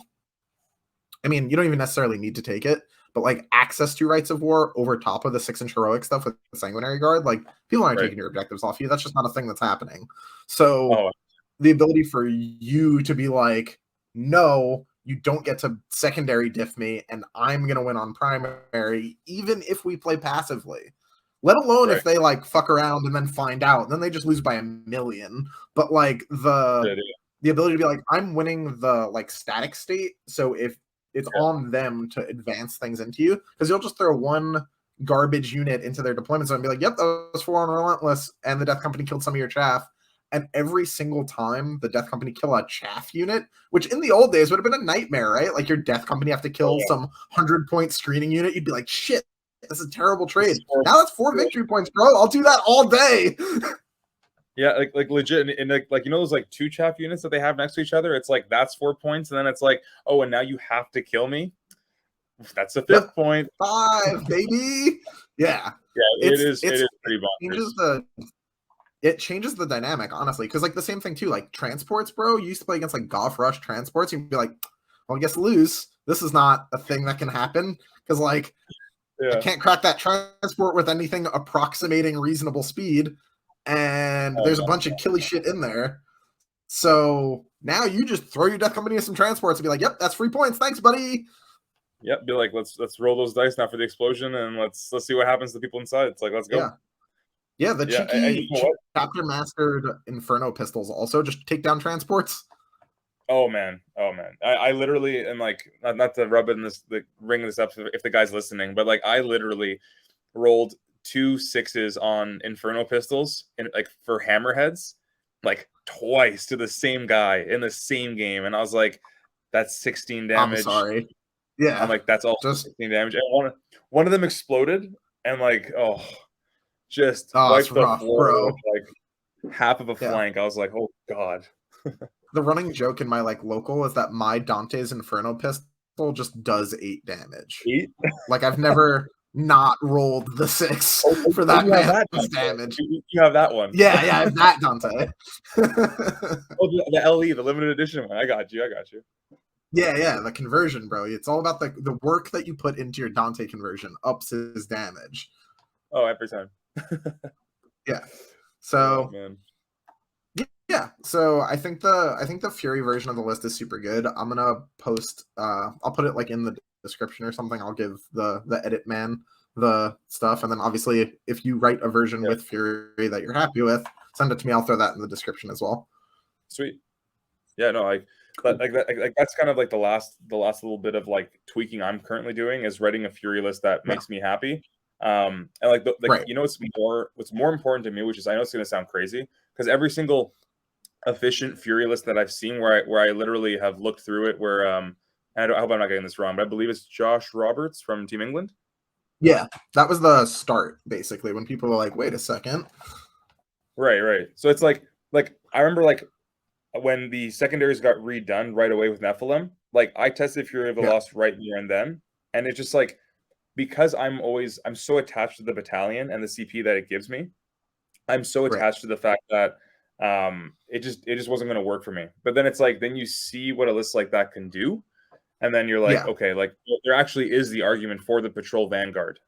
I mean, you don't even necessarily need to take it, but like access to Rites of War over top of the 6-inch heroic stuff with the Sanguinary Guard, like, people aren't taking your objectives off you. That's just not a thing that's happening. So the ability for you to be like, no, you don't get to secondary diff me, and I'm going to win on primary, even if we play passively. Let alone if they like fuck around and then find out, and then they just lose by 1,000,000. But like the ability to be like, I'm winning the like static state, so if it's on them to advance things into you, because you'll just throw one garbage unit into their deployment zone and be like, yep, that was 4 on Relentless, and the Death Company killed some of your chaff. And every single time the Death Company kill a chaff unit, which in the old days would have been a nightmare, right? Like, your Death Company have to kill some 100-point screening unit. You'd be like, shit, this is a terrible trade. Now that's 4 victory points, bro. I'll do that all day. Yeah, like legit, and like those like 2 chaff units that they have next to each other. It's like, that's 4 points, and then it's like, oh, and now you have to kill me. That's a 5th point. 5, baby. Yeah. It is pretty bonkers. It changes the dynamic, honestly, because like the same thing too, like transports, bro. You used to play against like Goth Rush transports, you'd be like, well, I guess lose. This is not a thing that can happen, because like, I can't crack that transport with anything approximating reasonable speed, and there's a bunch of killy shit in there. So now you just throw your Death Company in some transports and be like, yep, that's 3 points. Thanks, buddy. Yep, be like, let's roll those dice now for the explosion, and let's see what happens to people inside. It's like, let's go. Yeah, the cheeky chapter mastered Inferno pistols also just take down transports. Oh man. I literally, and like, not to rub it in this, ring this up if the guy's listening, but like, I literally rolled 2 6s on Inferno pistols like for hammerheads, like twice to the same guy in the same game, and I was like, that's 16 damage. I'm sorry. Yeah, I'm like, that's all just 16 damage, and one of them exploded, and like, just wiped the floor with like half of a flank. I was like, oh god. The running joke in my like local is that my Dante's Inferno pistol just does 8 damage. 8? Like, I've never not rolled the 6 for that damage. You have that one. Yeah, I have that Dante. The LE, the limited edition one. I got you. Yeah, the conversion, bro. It's all about the work that you put into your Dante conversion ups his damage. Oh, every time. Yeah. So yeah, so I think the Fury version of the list is super good. I'm gonna post I'll put it like in the description or something. I'll give the edit man the stuff. And then obviously, if you write a version with Fury that you're happy with, send it to me. I'll throw that in the description as well. Sweet. Yeah, no, that's kind of like the last little bit of like tweaking I'm currently doing is writing a Fury list that makes me happy. And like Right. you know what's more important to me, which is I know it's gonna sound crazy, because every single efficient Fury list that I've seen where I literally have looked through it where and I hope I'm not getting this wrong, but I believe it's Josh Roberts from Team England. Yeah, that was the start, basically, when people were like, wait a second. Right. So it's like I remember like when the secondaries got redone right away with Nephilim, like I tested Fury of the Lost right there and then, and it's just like, because I'm so attached to the battalion and the CP that it gives me, I'm so attached to the fact that it just wasn't going to work for me. But then it's like, then you see what a list like that can do, and then you're like, okay, like there actually is the argument for the Patrol Vanguard,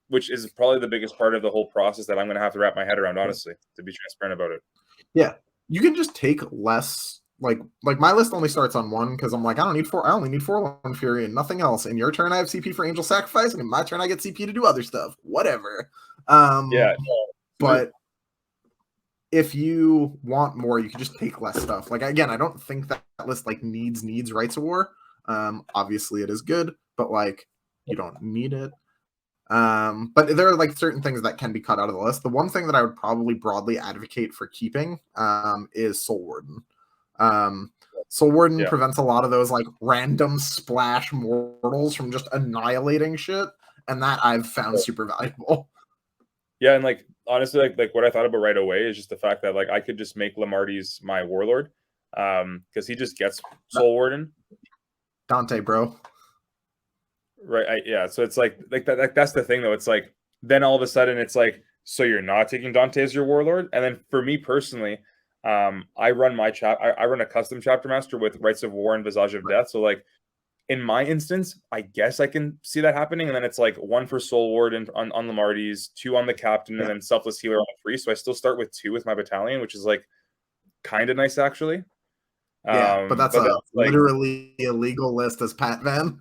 which is probably the biggest part of the whole process that I'm going to have to wrap my head around, honestly, to be transparent about it. Yeah, you can just take less. Like my list only starts on 1 because I'm like, I only need 4 Lone Fury and nothing else. In your turn, I have CP for Angel Sacrifice, and in my turn, I get CP to do other stuff. Whatever. But if you want more, you can just take less stuff. Like, again, I don't think that list like needs Rights of War. Obviously, it is good, but like you don't need it. But there are like certain things that can be cut out of the list. The one thing that I would probably broadly advocate for keeping is Soul Warden. Soul Warden prevents a lot of those like random splash mortals from just annihilating shit, and that I've found super valuable. Yeah, and like honestly, like what I thought about right away is just the fact that like I could just make Lamarty's my warlord, because he just gets Soul Warden. Dante, bro. Right. So it's like that's the thing though. It's like then all of a sudden it's like, so you're not taking Dante as your warlord, and then for me personally, I run I run a custom chapter master with Rights of War and Visage of Death. So like in my instance, I guess I can see that happening, and then it's like 1 for Soul Warden on Lamarty's, 2 on the captain, and then Selfless Healer on the 3. So I still start with 2 with my battalion, which is like kind of nice actually. Yeah, but that's literally a legal list as Pat Van.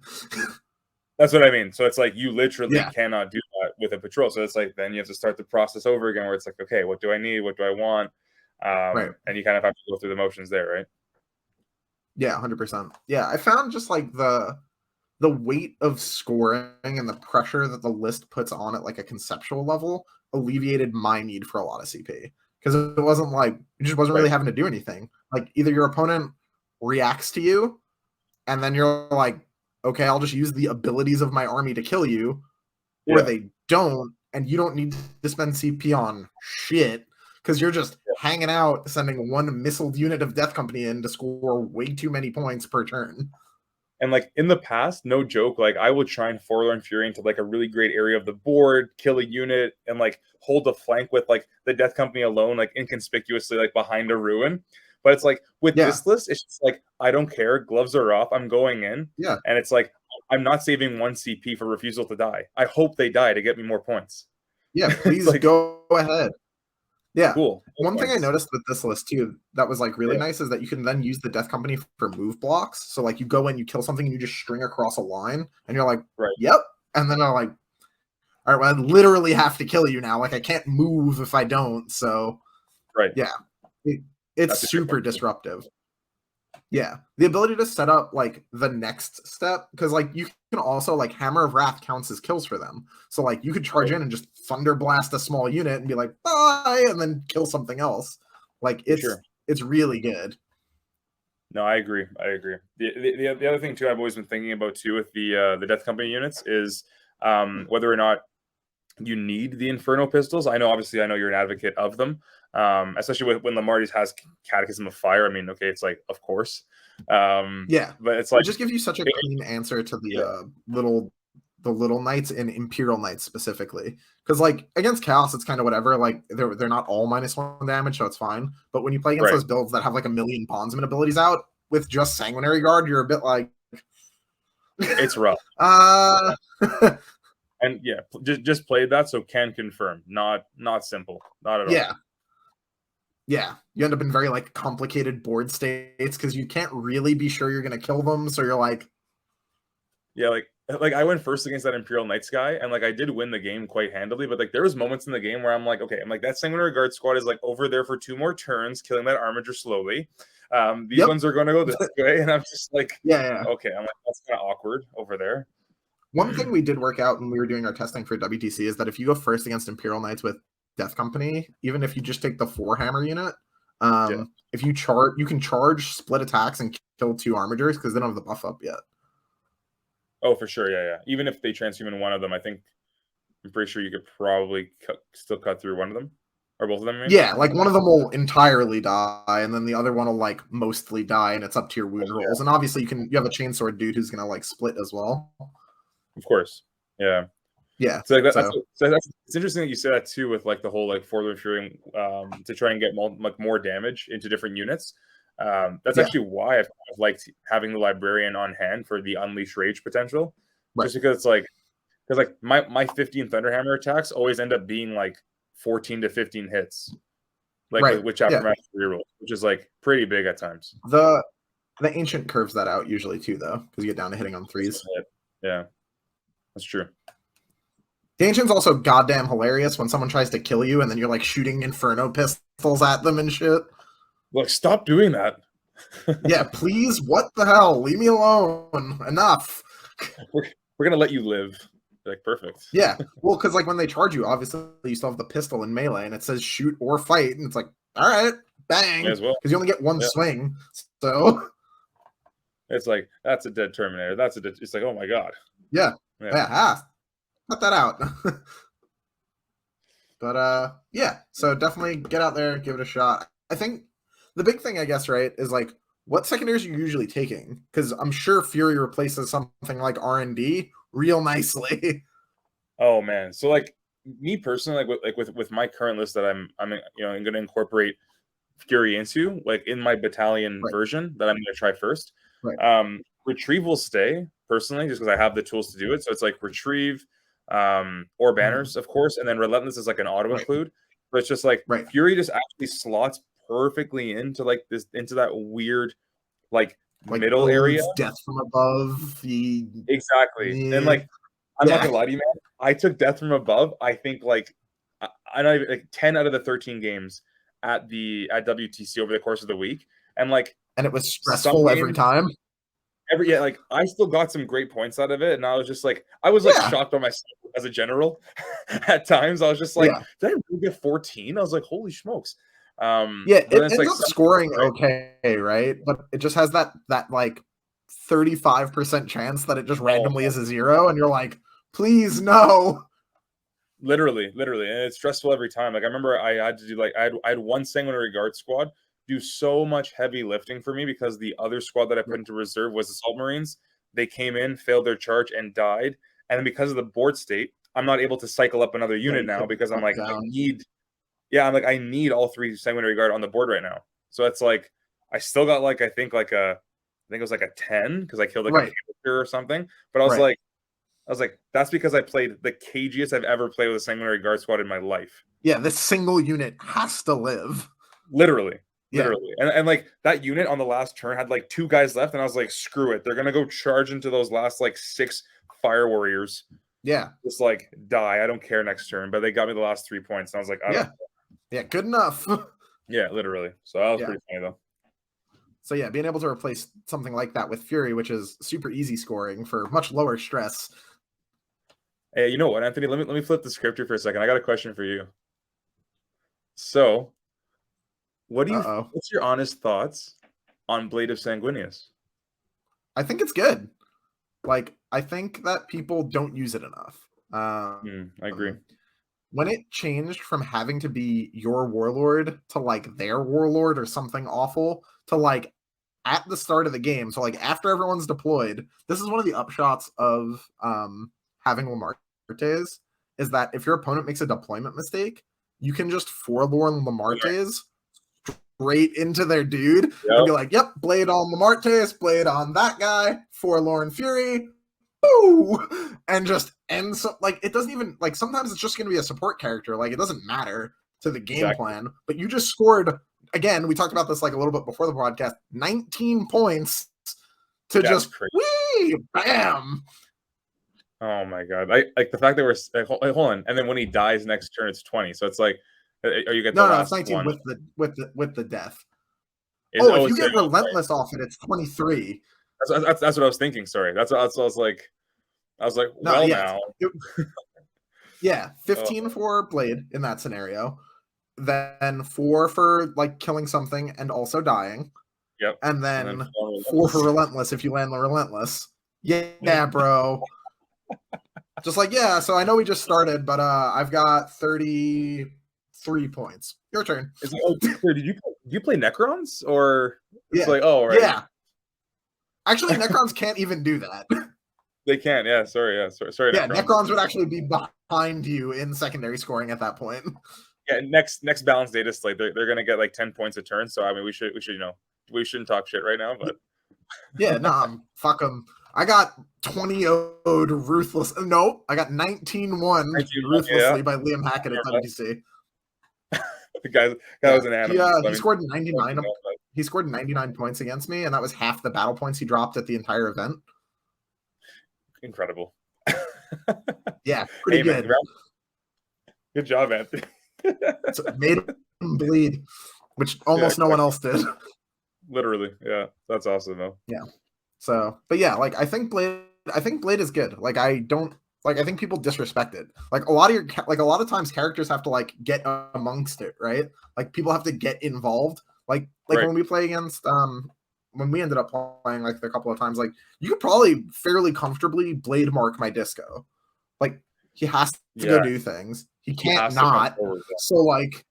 That's what I mean. So it's like you literally cannot do that with a patrol. So it's like then you have to start the process over again, where it's like, okay, what do I need? What do I want? And you kind of have to go through the motions there, right? Yeah, 100%. Yeah, I found just like the weight of scoring and the pressure that the list puts on at like a conceptual level alleviated my need for a lot of CP, because it wasn't like you just wasn't really having to do anything. Like either your opponent reacts to you, and then you're like, okay, I'll just use the abilities of my army to kill you, or they don't, and you don't need to spend CP on shit because you're just hanging out, sending 1 missiled unit of Death Company in to score way too many points per turn. And like in the past, no joke, like I would try and forlorn Fury into like a really great area of the board, kill a unit, and like hold the flank with like the Death Company alone, like inconspicuously, like behind a ruin. But it's like with this list, it's just like I don't care. Gloves are off. I'm going in. Yeah. And it's like I'm not saving 1 CP for refusal to die. I hope they die to get me more points. Yeah, please like, go ahead. Yeah. Cool. One thing I noticed with this list too that was like really nice is that you can then use the Death Company for move blocks. So like you go in, you kill something, and you just string across a line, and you're like, yep. And then I'm like, all right, well, I literally have to kill you now. Like I can't move if I don't. So yeah, it's super disruptive. Yeah, the ability to set up like the next step, because like you can also like Hammer of Wrath counts as kills for them. So like you could charge in and just thunder blast a small unit and be like bye, and then kill something else. Like it's really good. No, I agree. The other thing too, I've always been thinking about too with the Death Company units is whether or not you need the Inferno pistols. I know you're an advocate of them, especially when Lamarty's has Catechism of Fire. I mean, okay, it's like, of course. But it's like it just gives you such a clean answer to the little knights and Imperial Knights specifically. Because like against Chaos, it's kind of whatever. Like they're not all -1 damage, so it's fine. But when you play against those builds that have like 1 million bondsman abilities out with just Sanguinary Guard, you're a bit like it's rough. And just played that, so can confirm. Not simple. Not at all. Yeah. You end up in very like complicated board states because you can't really be sure you're gonna kill them. So you're like, like I went first against that Imperial Knights guy, and like I did win the game quite handily, but like there was moments in the game where I'm like, okay, I'm like that Sanguinary Guard squad is like over there for 2 more turns, killing that Armiger slowly. These ones are going to go this way, and I'm just like, yeah. Okay, I'm like, that's kind of awkward over there. One thing we did work out when we were doing our testing for WTC is that if you go first against Imperial Knights with Death Company, even if you just take the 4-hammer unit, if you charge, you can charge split attacks and kill 2 Armigers because they don't have the buff up yet. Oh, for sure, yeah. Even if they transhuman one of them, I'm pretty sure you could probably still cut through one of them. Or both of them, I mean? Yeah, like one of them will entirely die, and then the other one will like mostly die, and it's up to your wound rolls. And obviously you have a chainsword dude who's gonna like split as well. Of course. Yeah. Yeah. So, like it's interesting that you say that too, with like the whole like Forward Fury to try and get more damage into different units. That's actually why I've liked having the Librarian on hand for the Unleash Rage potential. Right. Just because it's like my 15 Thunderhammer attacks always end up being like 14 to 15 hits, like with chapter master rerolls, which is like pretty big at times. The Ancient curves that out usually too, though, because you get down to hitting on 3s. Yeah, that's true. The Ancient's also goddamn hilarious when someone tries to kill you and then you're like shooting Inferno pistols at them and shit. Look, stop doing that. Yeah, please. What the hell? Leave me alone. Enough. We're gonna let you live. Like, perfect. Yeah. Well, because like when they charge you, obviously you still have the pistol in melee and it says shoot or fight, and it's like, all right, bang. Because you only get one swing. So it's like, that's a dead Terminator. It's like, oh my god. Yeah. Cut that out. But yeah, so definitely get out there, give it a shot. I think the big thing, I guess, right, is like, what secondaries are you usually taking? Because I'm sure Fury replaces something like R&D real nicely. Oh man, so like me personally, with my current list that I'm going to incorporate Fury into, like in my battalion version that I'm going to try first. Retrieve will stay personally, just because I have the tools to do it. So it's like retrieve, or banners, of course, and then relentless is like an auto include. But it's just like Fury just actually slots perfectly into like into that weird like middle area. Death from above. Exactly. And like, I'm not gonna lie to you, man. I took Death from above. I think like I know like 10 out of the 13 games at WTC over the course of the week, and it was stressful every time. Like I still got some great points out of it, and I was just like, I was like shocked by myself as a general. At times, I was just like, did I really get 14? I was like, holy smokes. It ends up scoring okay, right? But it just has that like 35% chance that it just randomly is a 0, and you're like, please no. Literally, and it's stressful every time. Like I remember I had to do I had one Sanguinary Guard squad do so much heavy lifting for me because the other squad that I put into reserve was Assault Marines. They came in, failed their charge, and died. And then because of the board state, I'm not able to cycle up another unit now because I'm like, I need all 3 Sanguinary Guard on the board right now. So it's like I still got I think it was like a 10 because I killed a character or something. But I was like, that's because I played the cagiest I've ever played with a Sanguinary Guard squad in my life. Yeah, this single unit has to live. Literally. And like that unit on the last turn had like 2 guys left, and I was like, screw it. They're gonna go charge into those last like 6 fire warriors. Yeah. Just like die. I don't care next turn. But they got me the last 3 points. And I was like, yeah, good enough. Yeah, literally. So that was pretty funny though. So yeah, being able to replace something like that with Fury, which is super easy scoring for much lower stress. Hey, you know what, Anthony? Let me flip the script here for a second. I got a question for you. So, what's your honest thoughts on Blade of Sanguinius? I think it's good. Like, I think that people don't use it enough. I agree. When it changed from having to be your warlord to like their warlord or something awful to like at the start of the game, so like after everyone's deployed, this is one of the upshots of having Lamartes, is that if your opponent makes a deployment mistake, you can just forlorn Lamartes straight into their dude and be like, yep, blade on Lamartes, blade on that guy, forlorn Fury, boo, and just end. So like it doesn't even like, sometimes it's just going to be a support character, like it doesn't matter to the game plan, but you just scored, again, we talked about this like a little bit before the podcast, 19 points to just whee, bam. Oh my god! Like the fact that we're hold on, and then when he dies next turn, it's 20. So it's like, or you get the No, it's last 19 one. with the death. Is Oh, if oh, you so, get relentless off it, it's 23. that's what I was thinking. Sorry, that's what I was like. I was like, No, well, yeah, now. yeah, Oh, 15 for blade in that scenario, then 4 for like killing something and also dying, yep. and And then then 4 for relentless. relentless if you land the relentless. Yeah, bro. Just like, yeah, so I know we just started, but I've got 33 points. Your turn. It's like, oh, wait, did you play Necrons or it's Yeah. like, oh, right, Yeah. Actually, Necrons can't even do that. they can, yeah. Sorry, sorry, Yeah, Necrons. Necrons would actually be behind you in secondary scoring at that point. Yeah, next balanced data slate, they're gonna get like 10 points a turn. So I mean, we should we shouldn't talk shit right now, but Yeah, nah, fuck them. I got 20-0'd ruthless. No, I got 19-1 yeah, ruthlessly by Liam Hackett at WTC. the guy Yeah, was an animal. So, I he mean, scored 99. He scored 99 points against me, and that was half the battle points he dropped at the entire event. incredible. Yeah, pretty Hey, good. man, good job, Anthony. So made him bleed, which Yeah, almost no one else did. literally. Yeah, that's awesome though. Yeah. So, but yeah, like I think Blade is good. Like I think people disrespect it. Like a lot of times characters have to like get amongst it, right? Like people have to get involved. Like Right. when we play against when we ended up playing like a couple of times, like you could probably fairly comfortably blade mark my disco. Like he has to go do things. He He can't has to come not. forward. So like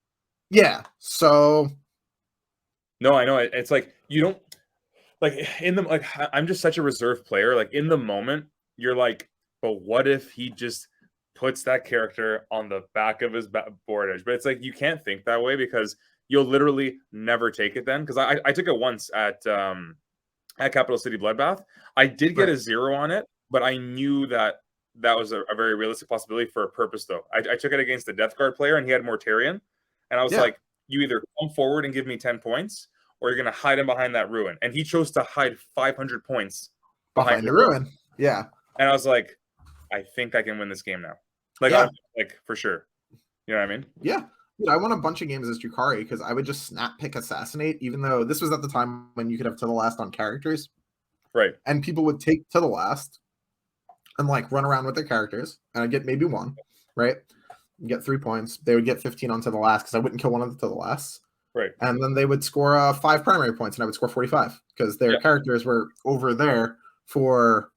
yeah. So No, I know. It's like you don't like in the like I'm just such a reserved player. Like in the moment, you're like, but what if he just puts that character on the back of his board edge? But it's like you can't think that way because you'll literally never take it then. Because I took it once at Capital City Bloodbath. I did get a 0 on it, but I knew that was a very realistic possibility for a purpose though. I took it against the Death Guard player and he had Mortarion, and I was like, you either come forward and give me 10 points or you're going to hide him behind that ruin. And he chose to hide 500 points behind the ruin. Yeah. And I was like, I think I can win this game now. Like, yeah. like for sure. You know what I mean? Yeah. Dude, I won a bunch of games as Drukhari because I would just snap pick assassinate, even though this was at the time when you could have to the last on characters. Right. And people would take to the last and like run around with their characters. And I'd get maybe 1, right? Get 3 points. They would get 15 onto the last because I wouldn't kill one of the to the last. Right. And then they would score 5 primary points and I would score 45 because their characters were over there for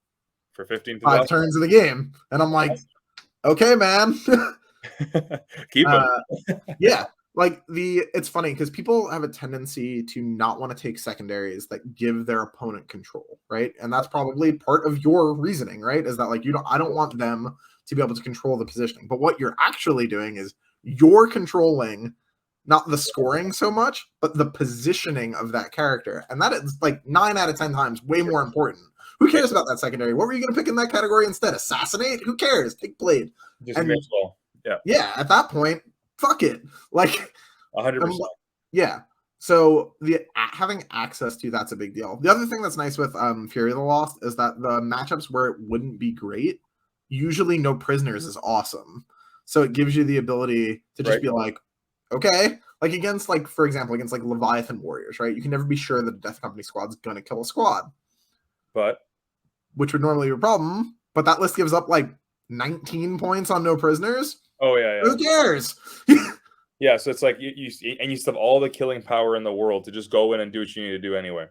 15 to 5 turns of the game. And I'm like, okay, man. Keep them. Yeah. Like it's funny because people have a tendency to not want to take secondaries that give their opponent control, right? And that's probably part of your reasoning, right? Is that like I don't want them to be able to control the positioning. But what you're actually doing is you're controlling not the scoring so much, but the positioning of that character. And that is like 9 out of 10 times way more important. Who cares about that secondary? What were you going to pick in that category instead? Assassinate? Who cares? Take blade. Just as well. Yeah. Yeah. At that point, fuck it. Like 100%. Yeah. So having access to that's a big deal. The other thing that's nice with Fury of the Lost is that the matchups where it wouldn't be great, usually no prisoners is awesome. So it gives you the ability to just be like, okay, like against like, for example, against like Leviathan Warriors, right? You can never be sure that a Death Company squad's gonna kill a squad. But which would normally be a problem, but that list gives up like 19 points on no prisoners. Oh yeah. Who cares? Yeah, so it's like you still have all the killing power in the world to just go in and do what you need to do anyway.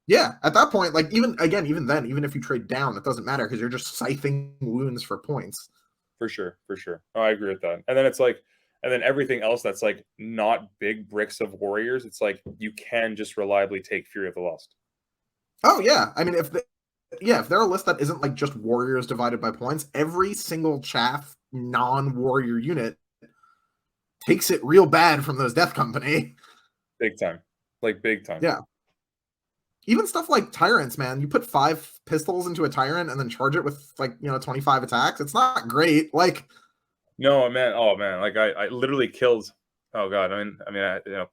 Yeah, at that point, like even then, even if you trade down, it doesn't matter because you're just scything wounds for points. For sure. Oh, I agree with that. And then it's like, and then everything else that's like not big bricks of warriors, it's like you can just reliably take Fury of the Lost. Oh yeah, I mean if they're a list that isn't like just warriors divided by points, every single chaff non-warrior unit takes it real bad from those Death Company. Big time. Like big time. Yeah. Even stuff like tyrants, man. You put 5 pistols into a tyrant and then charge it with 25 attacks. It's not great. Like, no, man. Oh man. Like I literally killed. Oh god.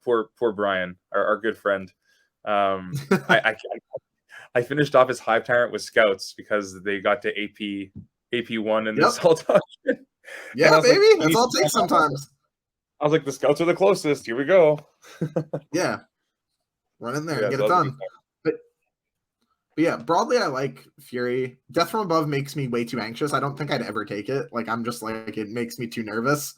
Poor Brian, our good friend. I finished off his hive tyrant with scouts because they got to AP AP1 in the Yep. assault auction. And Yeah, I was like, baby. That's all it takes sometimes. I was like, the scouts are the closest. Here we go. Yeah. Run in there and Yeah, get so it that was a good done. time. But yeah, broadly, I like Fury. Death from Above makes me way too anxious. I don't think I'd ever take it. Like, I'm just like, it makes me too nervous.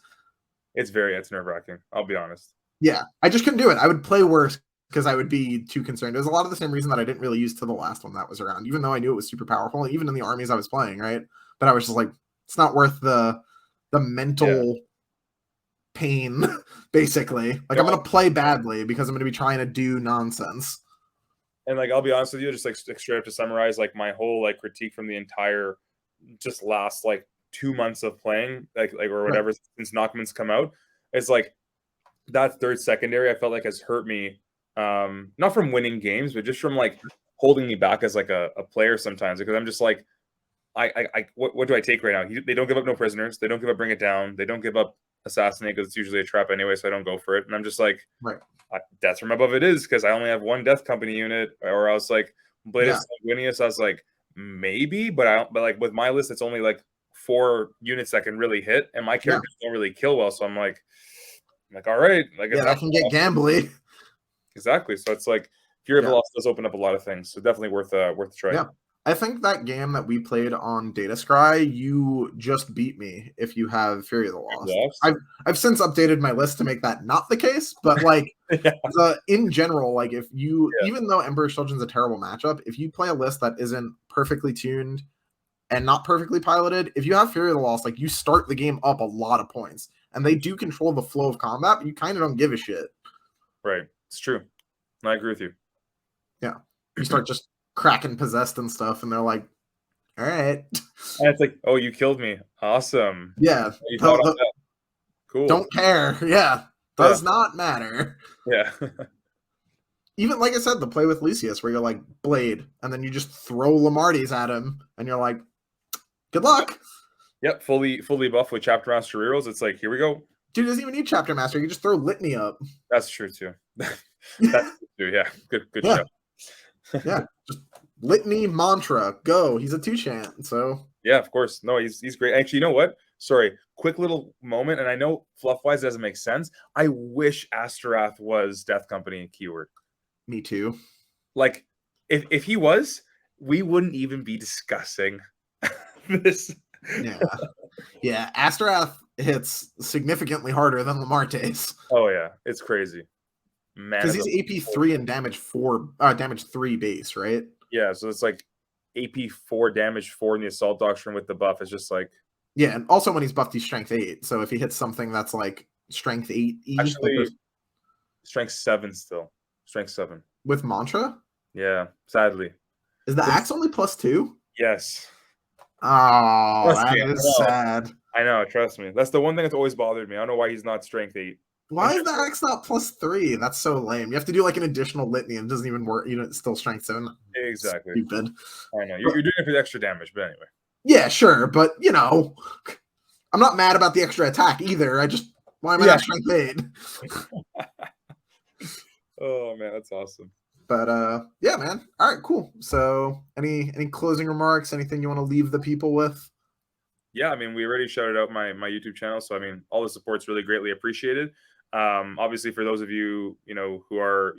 It's nerve-wracking. I'll be honest. Yeah, I just couldn't do it. I would play worse because I would be too concerned. It was a lot of the same reason that I didn't really use to the last one that was around, even though I knew it was super powerful, even in the armies I was playing, right? But I was just like, it's not worth the mental pain, basically. Like, I'm gonna play badly because I'm gonna be trying to do nonsense. And like, I'll be honest with you, just like straight up to summarize, like my whole like critique from the entire just last like 2 months of playing, like or whatever, Right. since Knockman's come out, is like that third secondary I felt like has hurt me, not from winning games, but just from like holding me back as like a player sometimes, because I'm just like, what do I take right now? They don't give up no prisoners. They don't give up bring it down. They don't give up assassinate, because it's usually a trap anyway, so I don't go for it. And I'm just like, Right. death from above it is, because I only have one death company unit. Or I was like, Blade of Sanguinius, I was like, maybe, but like with my list, it's only like 4 units that can really hit, and my characters don't really kill well. So I'm like, all right, like Yeah, that can get gambly. Exactly. So it's like Fury of the Lost does open up a lot of things. So definitely worth a try. Yeah. I think that game that we played on Data Scry, you just beat me if you have Fury of the Lost. I've since updated my list to make that not the case, but like in general, like if you even though Emperor's Children's a terrible matchup, if you play a list that isn't perfectly tuned and not perfectly piloted, if you have Fury of the Lost, like you start the game up a lot of points. And they do control the flow of combat, but you kind of don't give a shit. Right. It's true. I agree with you. Yeah. You start just cracking possessed and stuff, and they're like, all right. And it's like, oh, you killed me. Awesome. Yeah. Cool. Don't care. Yeah. Does not matter. Yeah. Even like I said, the play with Lucius where you're like Blade, and then you just throw Lamarties at him, and you're like, good luck. Yep, fully buffed with Chapter Master rerolls. It's like, here we go. Dude doesn't even need Chapter Master. You can just throw Litany up. That's true too. That's true. Yeah. Good show. Yeah. Just Litany Mantra. Go. He's a 2-chant. So yeah, of course. No, he's great. Actually, you know what? Sorry, quick little moment, and I know fluff-wise doesn't make sense. I wish Astorath was Death Company keyword. Me too. Like, if he was, we wouldn't even be discussing this. Yeah. Astorath hits significantly harder than Lamarte's. Oh yeah, it's crazy. Man, because he's AP3 and damage 3 base, right? Yeah, so it's like AP4 damage 4 in the Assault Doctrine with the buff. It's just like, yeah, and also when he's buffed, he's strength 8. So if he hits something that's like strength 8, actually like strength 7 still. Strength 7 with Mantra. Yeah, sadly. Is the axe only +2? Yes. Oh, that is sad. I know, trust me. That's the one thing that's always bothered me. I don't know why he's not strength 8. Why is the axe not +3? That's so lame. You have to do like an additional litany, and it doesn't even work. It's still strength 7. Exactly. Stupid. I know. You're doing it for the extra damage, but anyway. Yeah, sure, but I'm not mad about the extra attack either. Why am I not strength 8? Oh man, that's awesome. But yeah, man. All right, cool. So any closing remarks? Anything you want to leave the people with? Yeah, I mean, we already shouted out my YouTube channel, so I mean, all the support's really greatly appreciated. Obviously, for those of you who are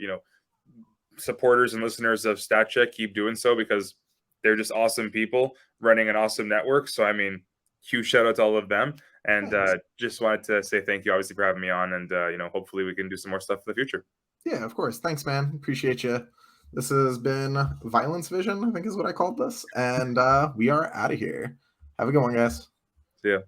supporters and listeners of StatCheck, keep doing so, because they're just awesome people running an awesome network. So I mean, huge shout out to all of them, and just wanted to say thank you, obviously, for having me on, and hopefully we can do some more stuff in the future. Yeah, of course. Thanks, man. Appreciate you. This has been Violence Vision, I think is what I called this, and we are out of here. Have a good one, guys. See ya.